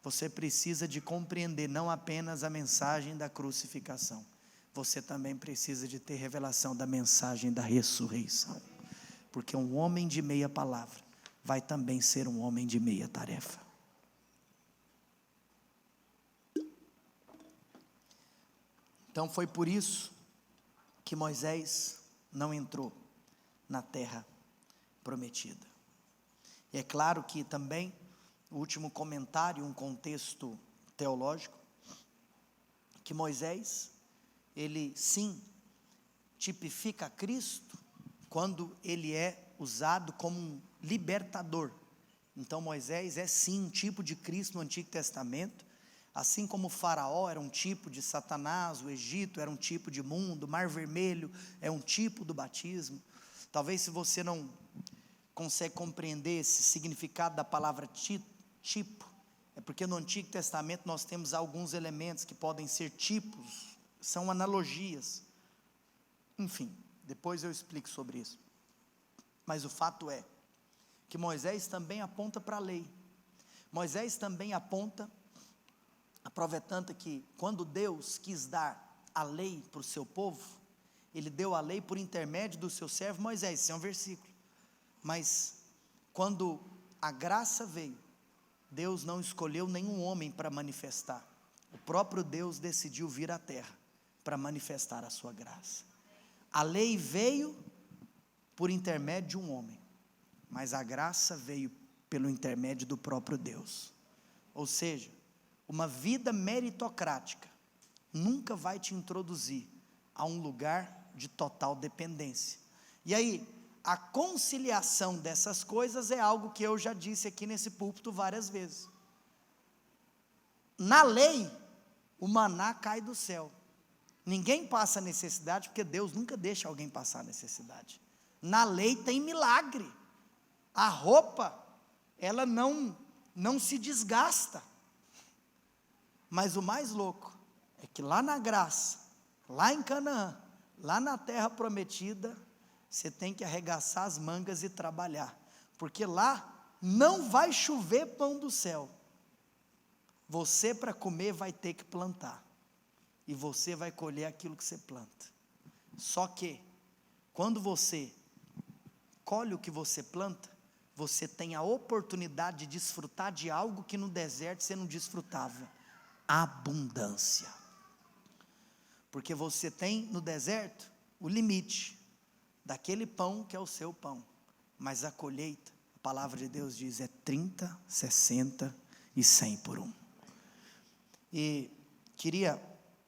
você precisa de compreender não apenas a mensagem da crucificação, você também precisa de ter revelação da mensagem da ressurreição, porque um homem de meia palavra vai também ser um homem de meia tarefa. Então foi por isso que Moisés não entrou na terra prometida. E é claro que também, o último comentário, um contexto teológico, que Moisés, ele sim, tipifica Cristo, quando ele é usado como um libertador. Então Moisés é sim um tipo de Cristo no Antigo Testamento, assim como o faraó era um tipo de Satanás, o Egito era um tipo de mundo, o Mar Vermelho é um tipo do batismo. Talvez, se você não consegue compreender esse significado da palavra tipo, é porque no Antigo Testamento nós temos alguns elementos que podem ser tipos, são analogias. Enfim, depois eu explico sobre isso. Mas o fato é que Moisés também aponta para a lei. Moisés também aponta. A prova é tanta que, quando Deus quis dar a lei para o seu povo, Ele deu a lei por intermédio do seu servo Moisés. Esse é um versículo. Mas, quando a graça veio, Deus não escolheu nenhum homem para manifestar. O próprio Deus decidiu vir à terra, para manifestar a sua graça. A lei veio por intermédio de um homem, mas a graça veio pelo intermédio do próprio Deus. Ou seja, uma vida meritocrática nunca vai te introduzir a um lugar de total dependência. E aí, a conciliação dessas coisas é algo que eu já disse aqui nesse púlpito várias vezes. Na lei, o maná cai do céu. Ninguém passa necessidade, porque Deus nunca deixa alguém passar necessidade. Na lei tem milagre. A roupa, ela não se desgasta. Mas o mais louco é que lá na graça, lá em Canaã, lá na terra prometida, você tem que arregaçar as mangas e trabalhar, porque lá não vai chover pão do céu. Você, para comer, vai ter que plantar, e você vai colher aquilo que você planta. Só que, quando você colhe o que você planta, você tem a oportunidade de desfrutar de algo que no deserto você não desfrutava: abundância. Porque você tem no deserto o limite daquele pão que é o seu pão, mas a colheita, a palavra de Deus diz, é 30, 60 e 100 por um. E queria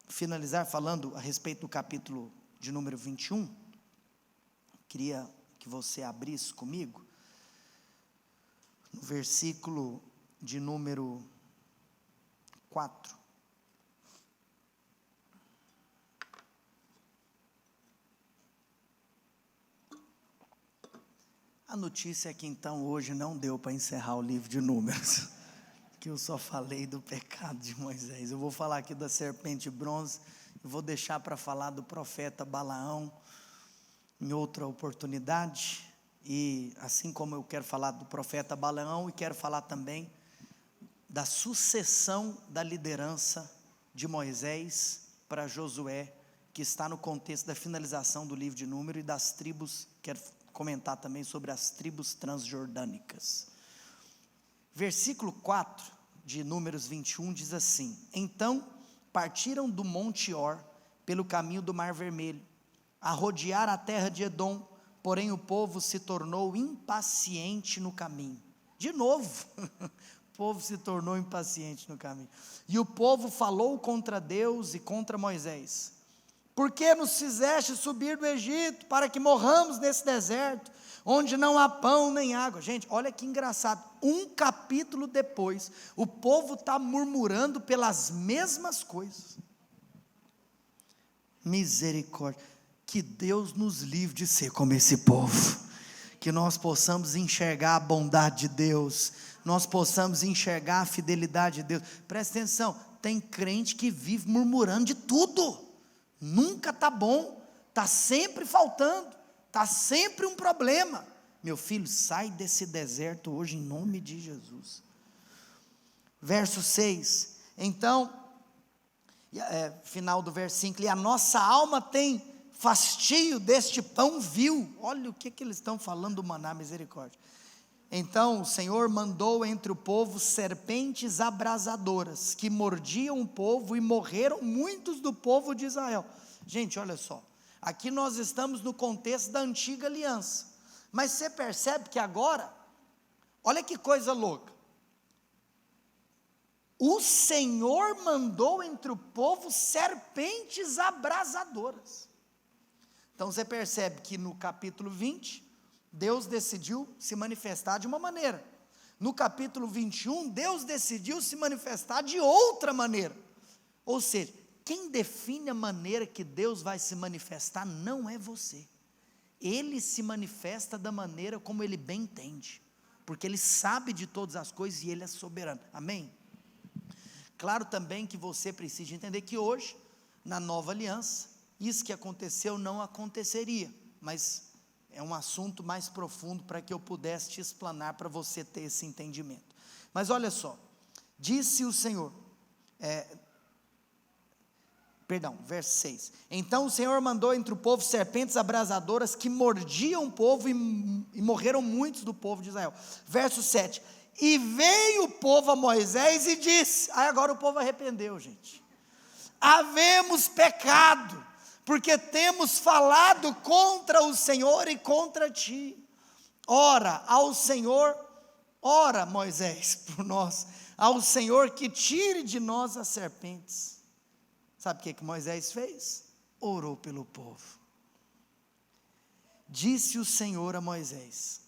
finalizar falando a respeito do capítulo de número 21, queria que você abrisse comigo, no versículo de número 4. A notícia é que então hoje não deu para encerrar o livro de Números, que eu só falei do pecado de Moisés. Eu vou falar aqui da serpente de bronze, eu vou deixar para falar do profeta Balaão em outra oportunidade, e assim como eu quero falar do profeta Balaão, e quero falar também da sucessão da liderança de Moisés para Josué, que está no contexto da finalização do livro de Números e das tribos. Quero comentar também sobre as tribos transjordânicas. Versículo 4 de Números 21 diz assim: então partiram do Monte Or pelo caminho do Mar Vermelho, a rodear a terra de Edom, porém o povo se tornou impaciente no caminho. De novo, o povo se tornou impaciente no caminho. E o povo falou contra Deus e contra Moisés: por que nos fizeste subir do Egito, para que morramos nesse deserto, onde não há pão nem água? Gente, olha que engraçado, um capítulo depois, o povo está murmurando pelas mesmas coisas. Misericórdia, que Deus nos livre de ser como esse povo, que nós possamos enxergar a bondade de Deus, nós possamos enxergar a fidelidade de Deus. Presta atenção, tem crente que vive murmurando de tudo, nunca está bom, está sempre faltando, está sempre um problema. Meu filho, sai desse deserto hoje em nome de Jesus. Verso 6, então, final do verso 5, e a nossa alma tem fastio deste pão vil. Olha o que eles estão falando do maná, misericórdia. Então o Senhor mandou entre o povo serpentes abrasadoras, que mordiam o povo, e morreram muitos do povo de Israel. Gente, olha só, aqui nós estamos no contexto da antiga aliança, mas você percebe que agora, olha que coisa louca, o Senhor mandou entre o povo serpentes abrasadoras. Então você percebe que no capítulo 20, Deus decidiu se manifestar de uma maneira. No capítulo 21, Deus decidiu se manifestar de outra maneira. Ou seja, quem define a maneira que Deus vai se manifestar não é você. Ele se manifesta da maneira como Ele bem entende, porque Ele sabe de todas as coisas e Ele é soberano. Amém? Claro também que você precisa entender que hoje, na nova aliança, isso que aconteceu não aconteceria, mas é um assunto mais profundo para que eu pudesse te explanar, para você ter esse entendimento. Mas olha só, disse o Senhor, verso 6, então o Senhor mandou entre o povo serpentes abrasadoras, que mordiam o povo, e morreram muitos do povo de Israel. Verso 7, e veio o povo a Moisés e disse, aí agora o povo arrependeu, gente. havemos pecado, porque temos falado contra o Senhor e contra ti. Ora ao Senhor, ora Moisés por nós, ao Senhor que tire de nós as serpentes. Sabe o que Moisés fez? Orou pelo povo. Disse o Senhor a Moisés: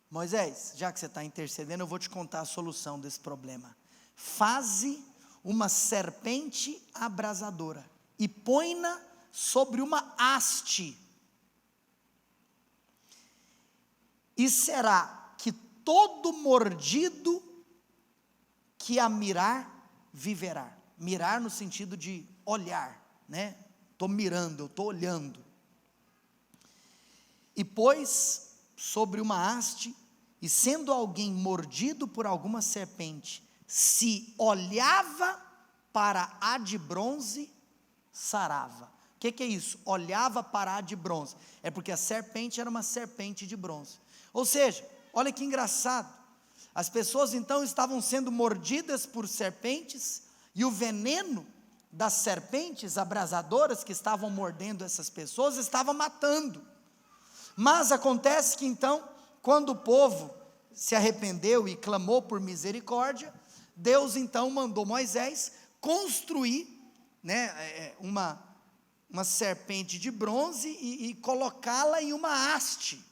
Moisés, já que você está intercedendo, eu vou te contar a solução desse problema. Faze uma serpente abrasadora e põe-na sobre uma haste, e será que todo mordido que a mirar, viverá. Mirar no sentido de olhar, né? Estou mirando, eu estou olhando. E pôs sobre uma haste, e sendo alguém mordido por alguma serpente, se olhava para a de bronze, sarava. O que é isso? Olhava para a de bronze. É porque a serpente era uma serpente de bronze. Ou seja, olha que engraçado. As pessoas então estavam sendo mordidas por serpentes, e o veneno das serpentes abrasadoras que estavam mordendo essas pessoas estava matando. Mas acontece que então, quando o povo se arrependeu e clamou por misericórdia, Deus então mandou Moisés construir, né, uma serpente de bronze e colocá-la em uma haste.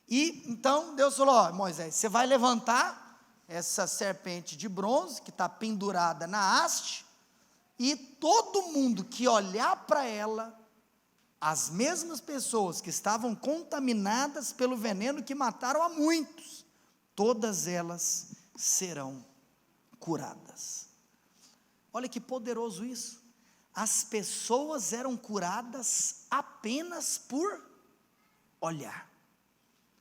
E então Deus falou: Moisés, você vai levantar essa serpente de bronze que está pendurada na haste, e todo mundo que olhar para ela, as mesmas pessoas que estavam contaminadas pelo veneno que mataram a muitos, todas elas serão curadas. Olha que poderoso isso. As pessoas eram curadas apenas por olhar.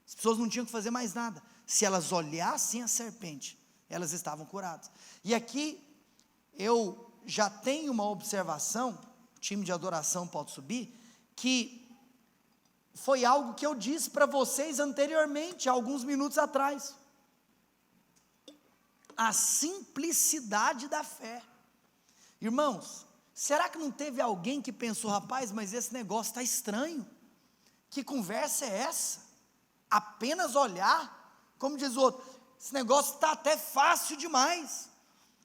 As pessoas não tinham que fazer mais nada. Se elas olhassem a serpente, elas estavam curadas. E aqui eu já tenho uma observação, o time de adoração pode subir, que foi algo que eu disse para vocês anteriormente, alguns minutos atrás. A simplicidade da fé. Irmãos, será que não teve alguém que pensou: rapaz, mas esse negócio está estranho, que conversa é essa? Apenas olhar? Como diz o outro, esse negócio está até fácil demais,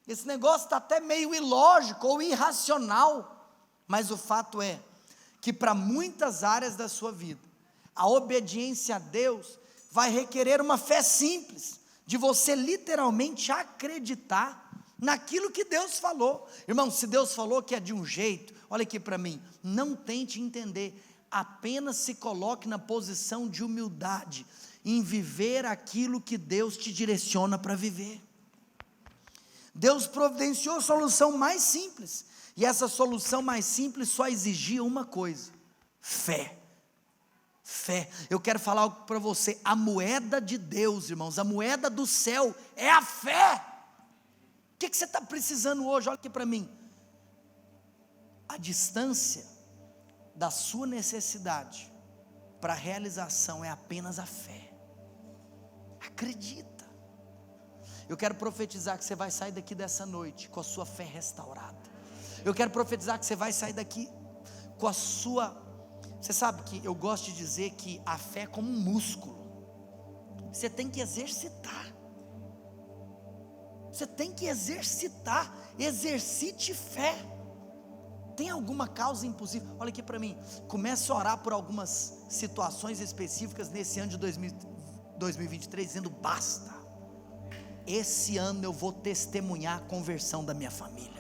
esse negócio está até meio ilógico ou irracional. Mas o fato é que para muitas áreas da sua vida, a obediência a Deus vai requerer uma fé simples, de você literalmente acreditar naquilo que Deus falou. Irmão, se Deus falou que é de um jeito, olha aqui para mim, não tente entender, apenas se coloque na posição de humildade, em viver aquilo que Deus te direciona para viver. Deus providenciou a solução mais simples, e essa solução mais simples só exigia uma coisa: fé. Fé. Eu quero falar algo para você: a moeda de Deus, irmãos, a moeda do céu é a fé. O que você está precisando hoje? Olha aqui para mim. A distância da sua necessidade para a realização é apenas a fé. Acredita. Eu quero profetizar que você vai sair daqui dessa noite com a sua fé restaurada. Eu quero profetizar que você vai sair daqui com a sua... Você sabe que eu gosto de dizer que a fé é como um músculo. Você tem que exercitar. Você tem que exercitar. Exercite fé. Tem alguma causa impossível? Olha aqui para mim. Comece a orar por algumas situações específicas nesse ano de 2023, dizendo: basta. Esse ano eu vou testemunhar a conversão da minha família.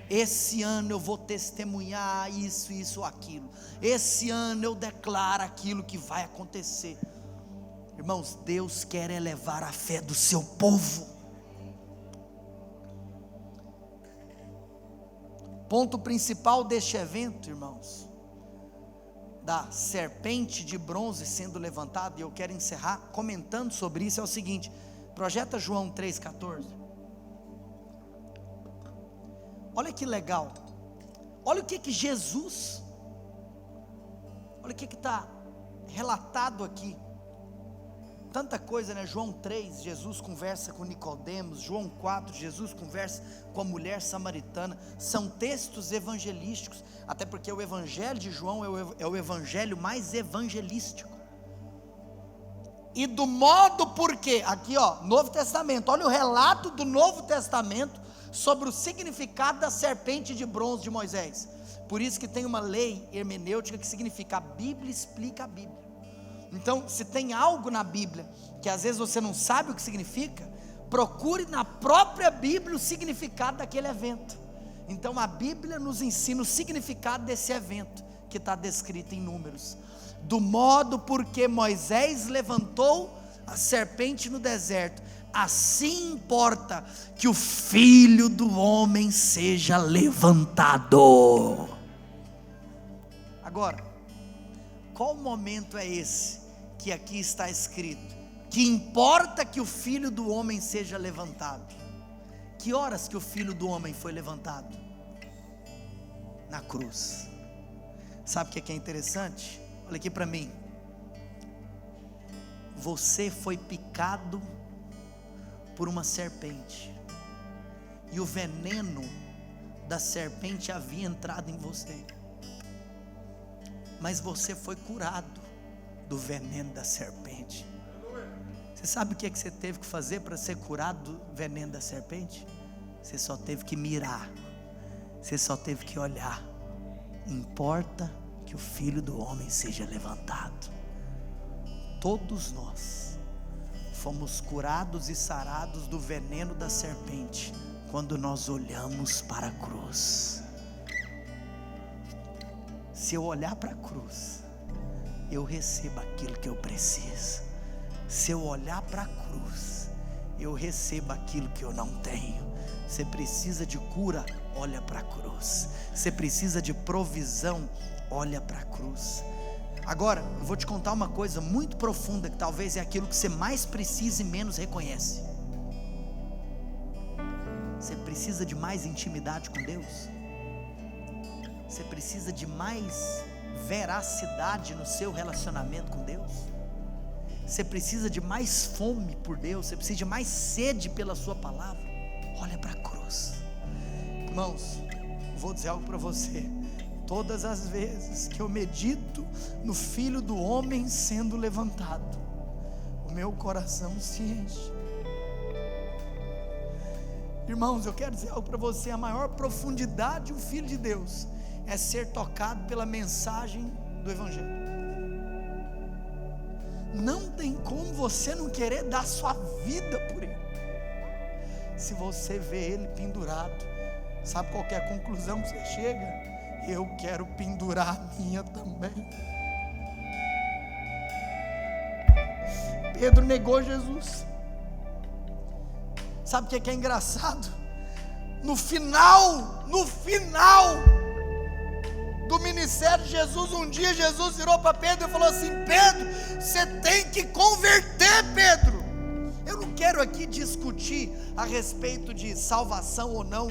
Esse ano eu vou testemunhar isso, aquilo. Esse ano eu declaro aquilo que vai acontecer. Irmãos, Deus quer elevar a fé do seu povo. Ponto principal deste evento, irmãos, da serpente de bronze sendo levantada, e eu quero encerrar comentando sobre isso, é o seguinte: projeta João 3,14. Olha que legal. Olha o que Jesus, olha o que está relatado aqui. tanta coisa, né? João 3, Jesus conversa com Nicodemos. João 4, Jesus conversa com a mulher samaritana. São textos evangelísticos, até porque o evangelho de João é o evangelho mais evangelístico. E do modo porque, aqui ó, Novo Testamento, olha o relato do Novo Testamento sobre o significado da serpente de bronze de Moisés. Por isso que tem uma lei hermenêutica que significa: a Bíblia explica a Bíblia. Então, se tem algo na Bíblia que às vezes você não sabe o que significa, procure na própria Bíblia o significado daquele evento. Então a Bíblia nos ensina o significado desse evento que está descrito em Números. Do modo porque Moisés levantou a serpente no deserto, assim importa que o Filho do Homem seja levantado. Agora, qual momento é esse que aqui está escrito? Que importa que o Filho do Homem seja levantado. Que horas que o Filho do Homem foi levantado? Na cruz. Sabe o que é interessante? Olha aqui para mim. Você foi picado por uma serpente, e o veneno da serpente havia entrado em você, mas você foi curado do veneno da serpente. Você sabe o que é que você teve que fazer para ser curado do veneno da serpente? Você só teve que mirar, você só teve que olhar. Importa que o Filho do Homem seja levantado. Todos nós fomos curados e sarados do veneno da serpente quando nós olhamos para a cruz. Se eu olhar para a cruz, eu recebo aquilo que eu preciso. Se eu olhar para a cruz, eu recebo aquilo que eu não tenho. Você precisa de cura? Olha para a cruz. Você precisa de provisão? Olha para a cruz. Agora, eu vou te contar uma coisa muito profunda, que talvez é aquilo que você mais precisa e menos reconhece. Você precisa de mais intimidade com Deus? Você precisa de mais veracidade no seu relacionamento com Deus? Você precisa de mais fome por Deus? Você precisa de mais sede pela sua palavra? Olha para a cruz. Irmãos, vou dizer algo para você. Todas as vezes que eu medito no Filho do Homem sendo levantado, o meu coração se enche. Irmãos, eu quero dizer algo para você. A maior profundidade do Filho de Deus é ser tocado pela mensagem do Evangelho. Não tem como você não querer dar sua vida por Ele. Se você vê Ele pendurado, sabe qual que é a conclusão que você chega? Eu quero pendurar a minha também. Pedro negou Jesus. Sabe o que é engraçado? No final do ministério de Jesus, um dia Jesus virou para Pedro e falou assim: Pedro, você tem que converter, Pedro. Eu não quero aqui discutir a respeito de salvação ou não,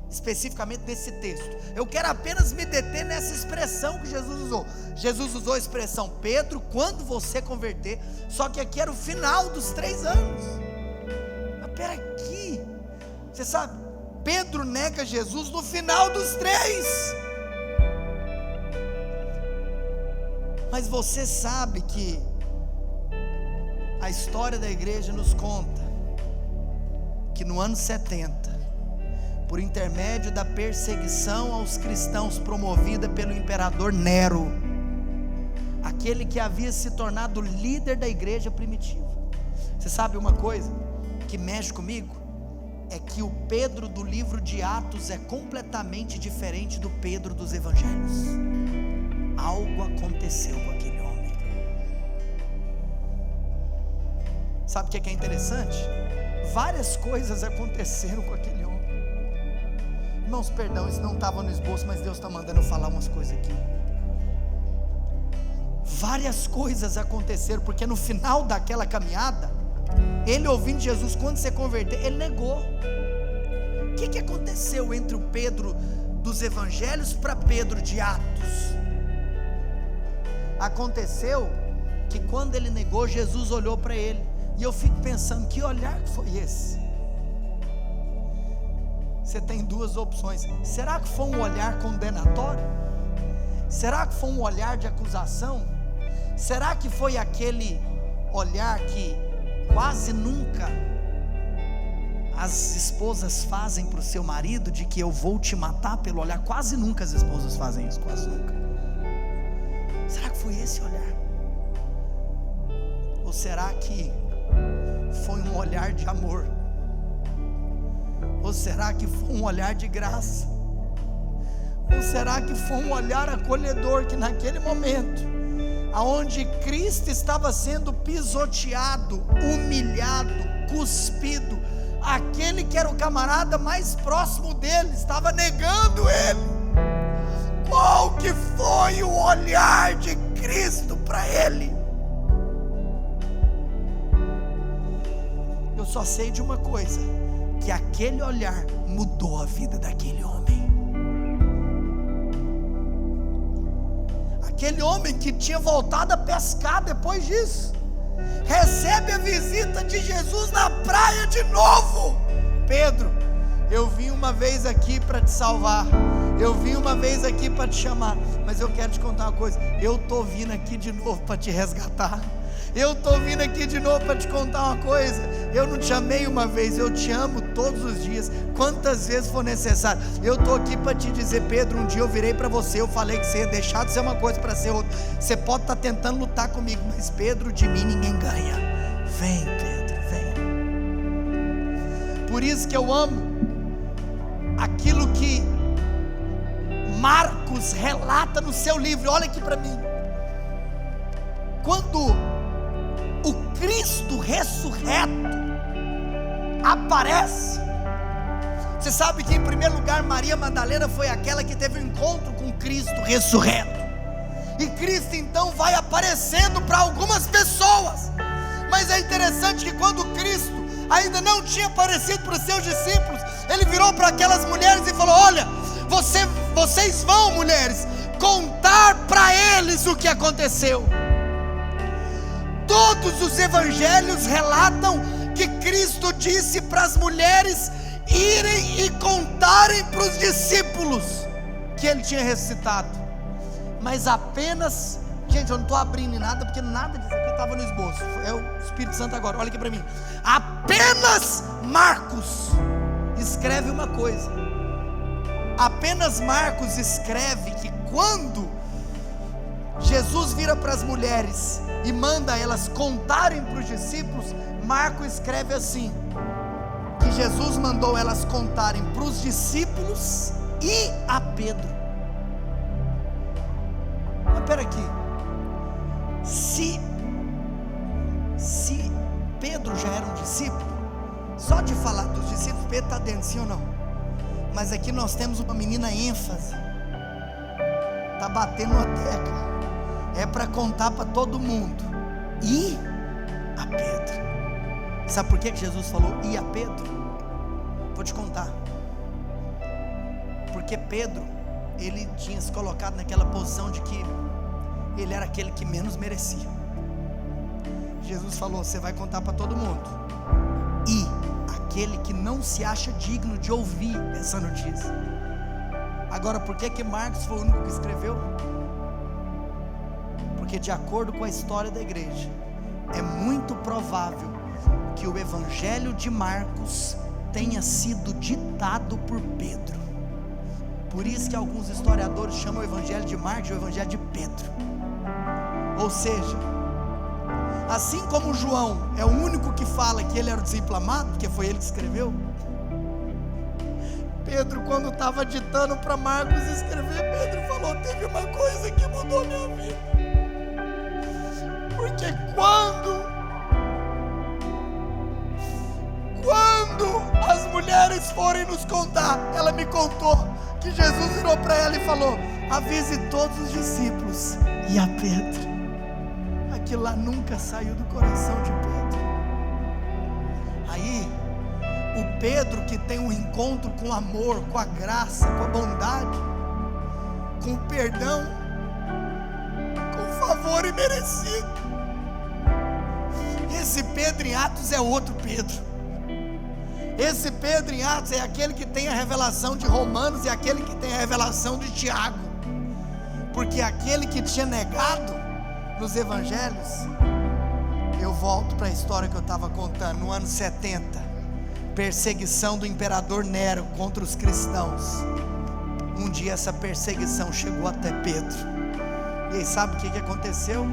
especificamente desse texto. Eu quero apenas me deter nessa expressão que Jesus usou. Jesus usou a expressão: Pedro, quando você converter. Só que aqui era o final dos 3 anos. Mas peraí, você sabe, Pedro nega Jesus no final dos 3. Mas você sabe que a história da igreja nos conta que no ano 70, por intermédio da perseguição aos cristãos promovida pelo imperador Nero, aquele que havia se tornado líder da igreja primitiva. Você sabe uma coisa que mexe comigo? É que o Pedro do livro de Atos é completamente diferente do Pedro dos evangelhos. Algo aconteceu com aquele homem. Sabe o que é interessante? Várias coisas aconteceram com aquele homem. Irmãos, perdão, isso não estava no esboço, mas Deus está mandando eu falar umas coisas aqui. Várias coisas aconteceram, porque no final daquela caminhada, ele ouvindo Jesus: quando você converter, ele negou. O que aconteceu entre o Pedro dos evangelhos para Pedro de Atos? Aconteceu que quando ele negou, Jesus olhou para ele. E eu fico pensando, que olhar que foi esse? Você tem duas opções. Será que foi um olhar condenatório? Será que foi um olhar de acusação? Será que foi aquele olhar que quase nunca as esposas fazem para o seu marido, de que eu vou te matar pelo olhar? Quase nunca as esposas fazem isso, quase nunca. Será que foi esse olhar? Ou será que foi um olhar de amor? Ou será que foi um olhar de graça? Ou será que foi um olhar acolhedor, que naquele momento, aonde Cristo estava sendo pisoteado, humilhado, cuspido, aquele que era o camarada mais próximo dele estava negando ele? Qual que foi o olhar de Cristo para ele? Eu só sei de uma coisa, que aquele olhar mudou a vida daquele homem. Aquele homem que tinha voltado a pescar depois disso, recebe a visita de Jesus na praia de novo. Pedro, eu vim uma vez aqui para te salvar, eu vim uma vez aqui para te chamar, mas eu quero te contar uma coisa, eu estou vindo aqui de novo para te resgatar. Eu estou vindo aqui de novo para te contar uma coisa. Eu não te amei uma vez, eu te amo todos os dias, quantas vezes for necessário. Eu estou aqui para te dizer, Pedro, um dia eu virei para você, eu falei que você ia deixar de ser uma coisa para ser outra. Você pode estar tentando lutar comigo, mas Pedro, de mim ninguém ganha. Vem, Pedro, vem. Por isso que eu amo aquilo que Marcos relata no seu livro. Olha aqui para mim. Quando o Cristo ressurreto aparece, você sabe que em primeiro lugar Maria Madalena foi aquela que teve um encontro com Cristo ressurreto, e Cristo então vai aparecendo para algumas pessoas. Mas é interessante que quando Cristo ainda não tinha aparecido para os seus discípulos, ele virou para aquelas mulheres e falou: olha, vocês vão, mulheres, contar para eles o que aconteceu. Todos os evangelhos relatam que Cristo disse para as mulheres irem e contarem para os discípulos que ele tinha ressuscitado. Mas apenas, gente, eu não estou abrindo em nada, porque nada disso aqui estava no esboço, é o Espírito Santo agora, olha aqui para mim. Apenas Marcos escreve uma coisa. Apenas Marcos escreve que quando Jesus vira para as mulheres e manda elas contarem para os discípulos, Marcos escreve assim, que Jesus mandou elas contarem para os discípulos e a Pedro. Mas espera aqui, se Pedro já era um discípulo, só de falar dos discípulos, Pedro está dentro, sim ou não? Mas aqui nós temos uma menina ênfase, está batendo uma tecla, é para contar para todo mundo, e a Pedro. Sabe por que Jesus falou e a Pedro? Vou te contar. Porque Pedro, ele tinha se colocado naquela posição de que ele era aquele que menos merecia. Jesus falou: você vai contar para todo mundo, e aquele que não se acha digno de ouvir essa notícia. Agora, por que Marcos foi o único que escreveu? Porque de acordo com a história da igreja, é muito provável que o evangelho de Marcos tenha sido ditado por Pedro. Por isso que alguns historiadores chamam o evangelho de Marcos de o evangelho de Pedro. Ou seja, assim como João é o único que fala que ele era o discípulo amado, porque foi ele que escreveu, Pedro, quando estava ditando para Marcos escrever, Pedro falou: teve uma coisa que mudou minha vida. Porque quando as mulheres forem nos contar, ela me contou que Jesus virou para ela e falou: avise todos os discípulos e a Pedro. Aquilo lá nunca saiu do coração de Pedro. Aí o Pedro, que tem um encontro com o amor, com a graça, com a bondade, com o perdão, com o favor imerecido, Esse Pedro em Atos é outro Pedro. Esse Pedro em Atos é aquele que tem a revelação de Romanos e aquele que tem a revelação de Tiago. Porque aquele que tinha negado nos evangelhos, eu volto para a história que eu estava contando, no ano 70, perseguição do imperador Nero contra os cristãos. Um dia essa perseguição chegou até Pedro. E aí sabe o que aconteceu?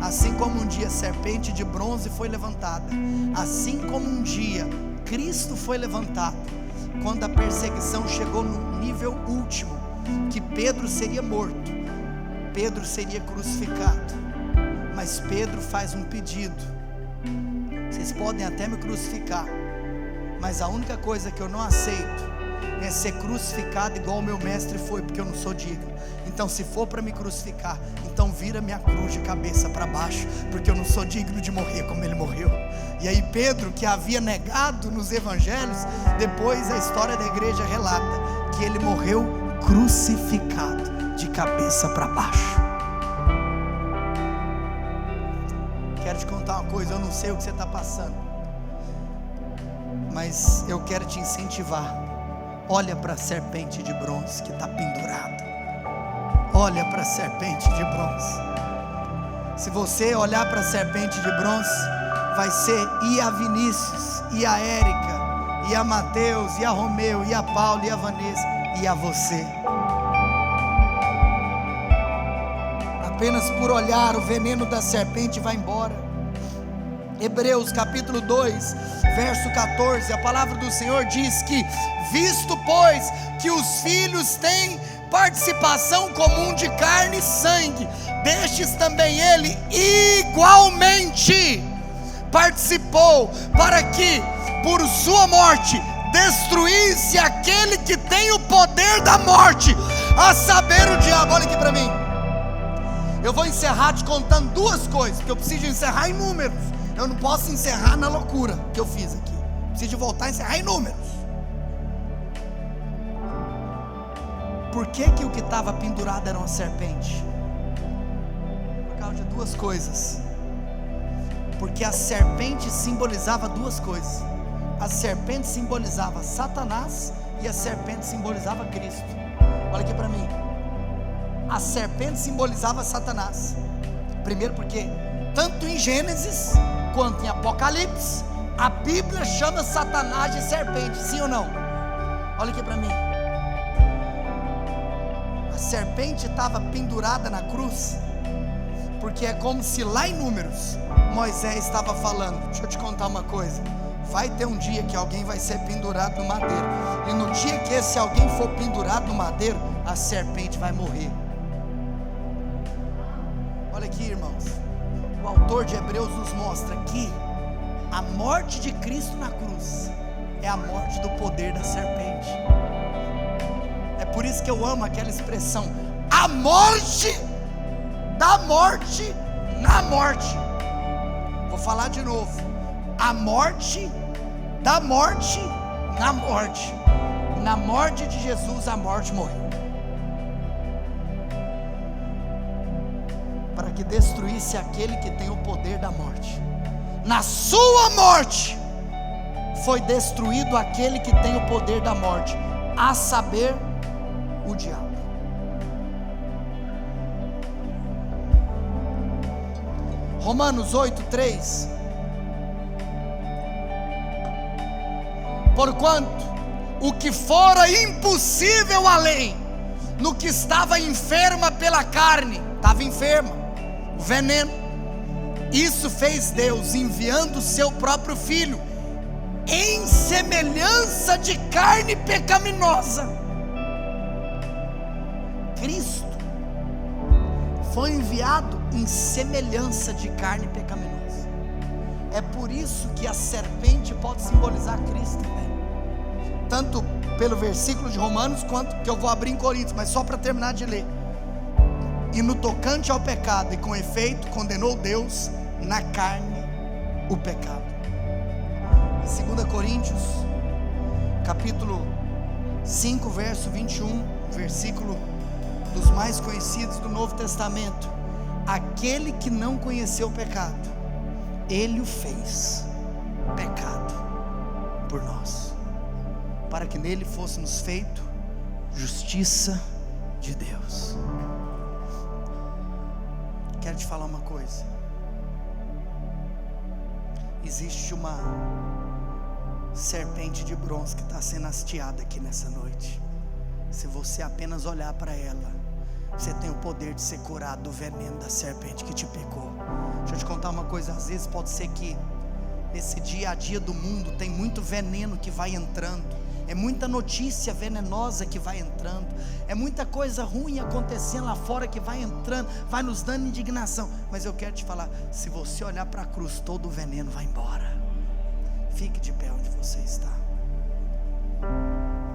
Assim como um dia a serpente de bronze foi levantada, assim como um dia Cristo foi levantado, quando a perseguição chegou no nível último, que Pedro seria morto, Pedro seria crucificado. Mas Pedro faz um pedido: vocês podem até me crucificar, mas a única coisa que eu não aceito é ser crucificado igual o meu mestre foi, porque eu não sou digno. Então se for para me crucificar, então vira minha cruz de cabeça para baixo, porque eu não sou digno de morrer como ele morreu. E aí Pedro, que havia negado nos evangelhos, depois a história da igreja relata que ele morreu crucificado de cabeça para baixo. Quero te contar uma coisa, eu não sei o que você está passando, mas eu quero te incentivar. Olha para a serpente de bronze que está pendurada. Olha para a serpente de bronze. Se você olhar para a serpente de bronze, vai ser e a Vinícius, e a Érica, e a Mateus, e a Romeu, e a Paulo, e a Vanessa, e a você. Apenas por olhar, o veneno da serpente vai embora. Hebreus capítulo 2, verso 14, a palavra do Senhor diz que: visto pois que os filhos têm participação comum de carne e sangue, destes também ele igualmente participou, para que por sua morte destruísse aquele que tem o poder da morte, a saber, o diabo. Olha aqui para mim. Eu vou encerrar te contando duas coisas, porque eu preciso encerrar em números. Eu não posso encerrar na loucura que eu fiz aqui. Preciso de voltar a encerrar em números. Por que o que estava pendurado era uma serpente? Por causa de duas coisas. Porque a serpente simbolizava duas coisas. A serpente simbolizava Satanás e a serpente simbolizava Cristo. Olha aqui para mim. A serpente simbolizava Satanás. Primeiro porque tanto em Gênesis quanto em Apocalipse, a Bíblia chama Satanás de serpente, sim ou não? Olha aqui para mim. A serpente estava pendurada na cruz, porque é como se lá em Números, Moisés estava falando: deixa eu te contar uma coisa, vai ter um dia que alguém vai ser pendurado no madeiro, e no dia que esse alguém for pendurado no madeiro, a serpente vai morrer. Olha aqui, irmãos, o autor de Hebreus nos mostra que a morte de Cristo na cruz é a morte do poder da serpente. É por isso que eu amo aquela expressão: a morte da morte na morte. Vou falar de novo: a morte da morte na morte. Na morte de Jesus, a morte morreu, para que destruísse aquele que tem o poder da morte. Na sua morte foi destruído aquele que tem o poder da morte, a saber, o diabo. Romanos 8:3. Porquanto o que fora impossível à lei, no que estava enferma pela carne, estava enferma, o veneno, isso fez Deus, enviando o seu próprio Filho, em semelhança de carne pecaminosa. Cristo foi enviado em semelhança de carne pecaminosa. É por isso que a serpente pode simbolizar Cristo também, tanto pelo versículo de Romanos, quanto que eu vou abrir em Coríntios, mas só para terminar de ler. E no tocante ao pecado, e com efeito condenou Deus na carne o pecado. Em 2 Coríntios capítulo 5, verso 21, versículo dos mais conhecidos do Novo Testamento: aquele que não conheceu o pecado, Ele o fez pecado por nós, para que nele fôssemos feito justiça de Deus. Quero te falar uma coisa. Existe uma serpente de bronze que está sendo hasteada aqui nessa noite. Se você apenas olhar para ela, você tem o poder de ser curado do veneno da serpente que te picou. Deixa eu te contar uma coisa. Às vezes pode ser que nesse dia a dia do mundo tem muito veneno que vai entrando, é muita notícia venenosa que vai entrando, é muita coisa ruim acontecendo lá fora que vai entrando, vai nos dando indignação. Mas eu quero te falar, se você olhar para a cruz, todo o veneno vai embora. Fique de pé onde você está.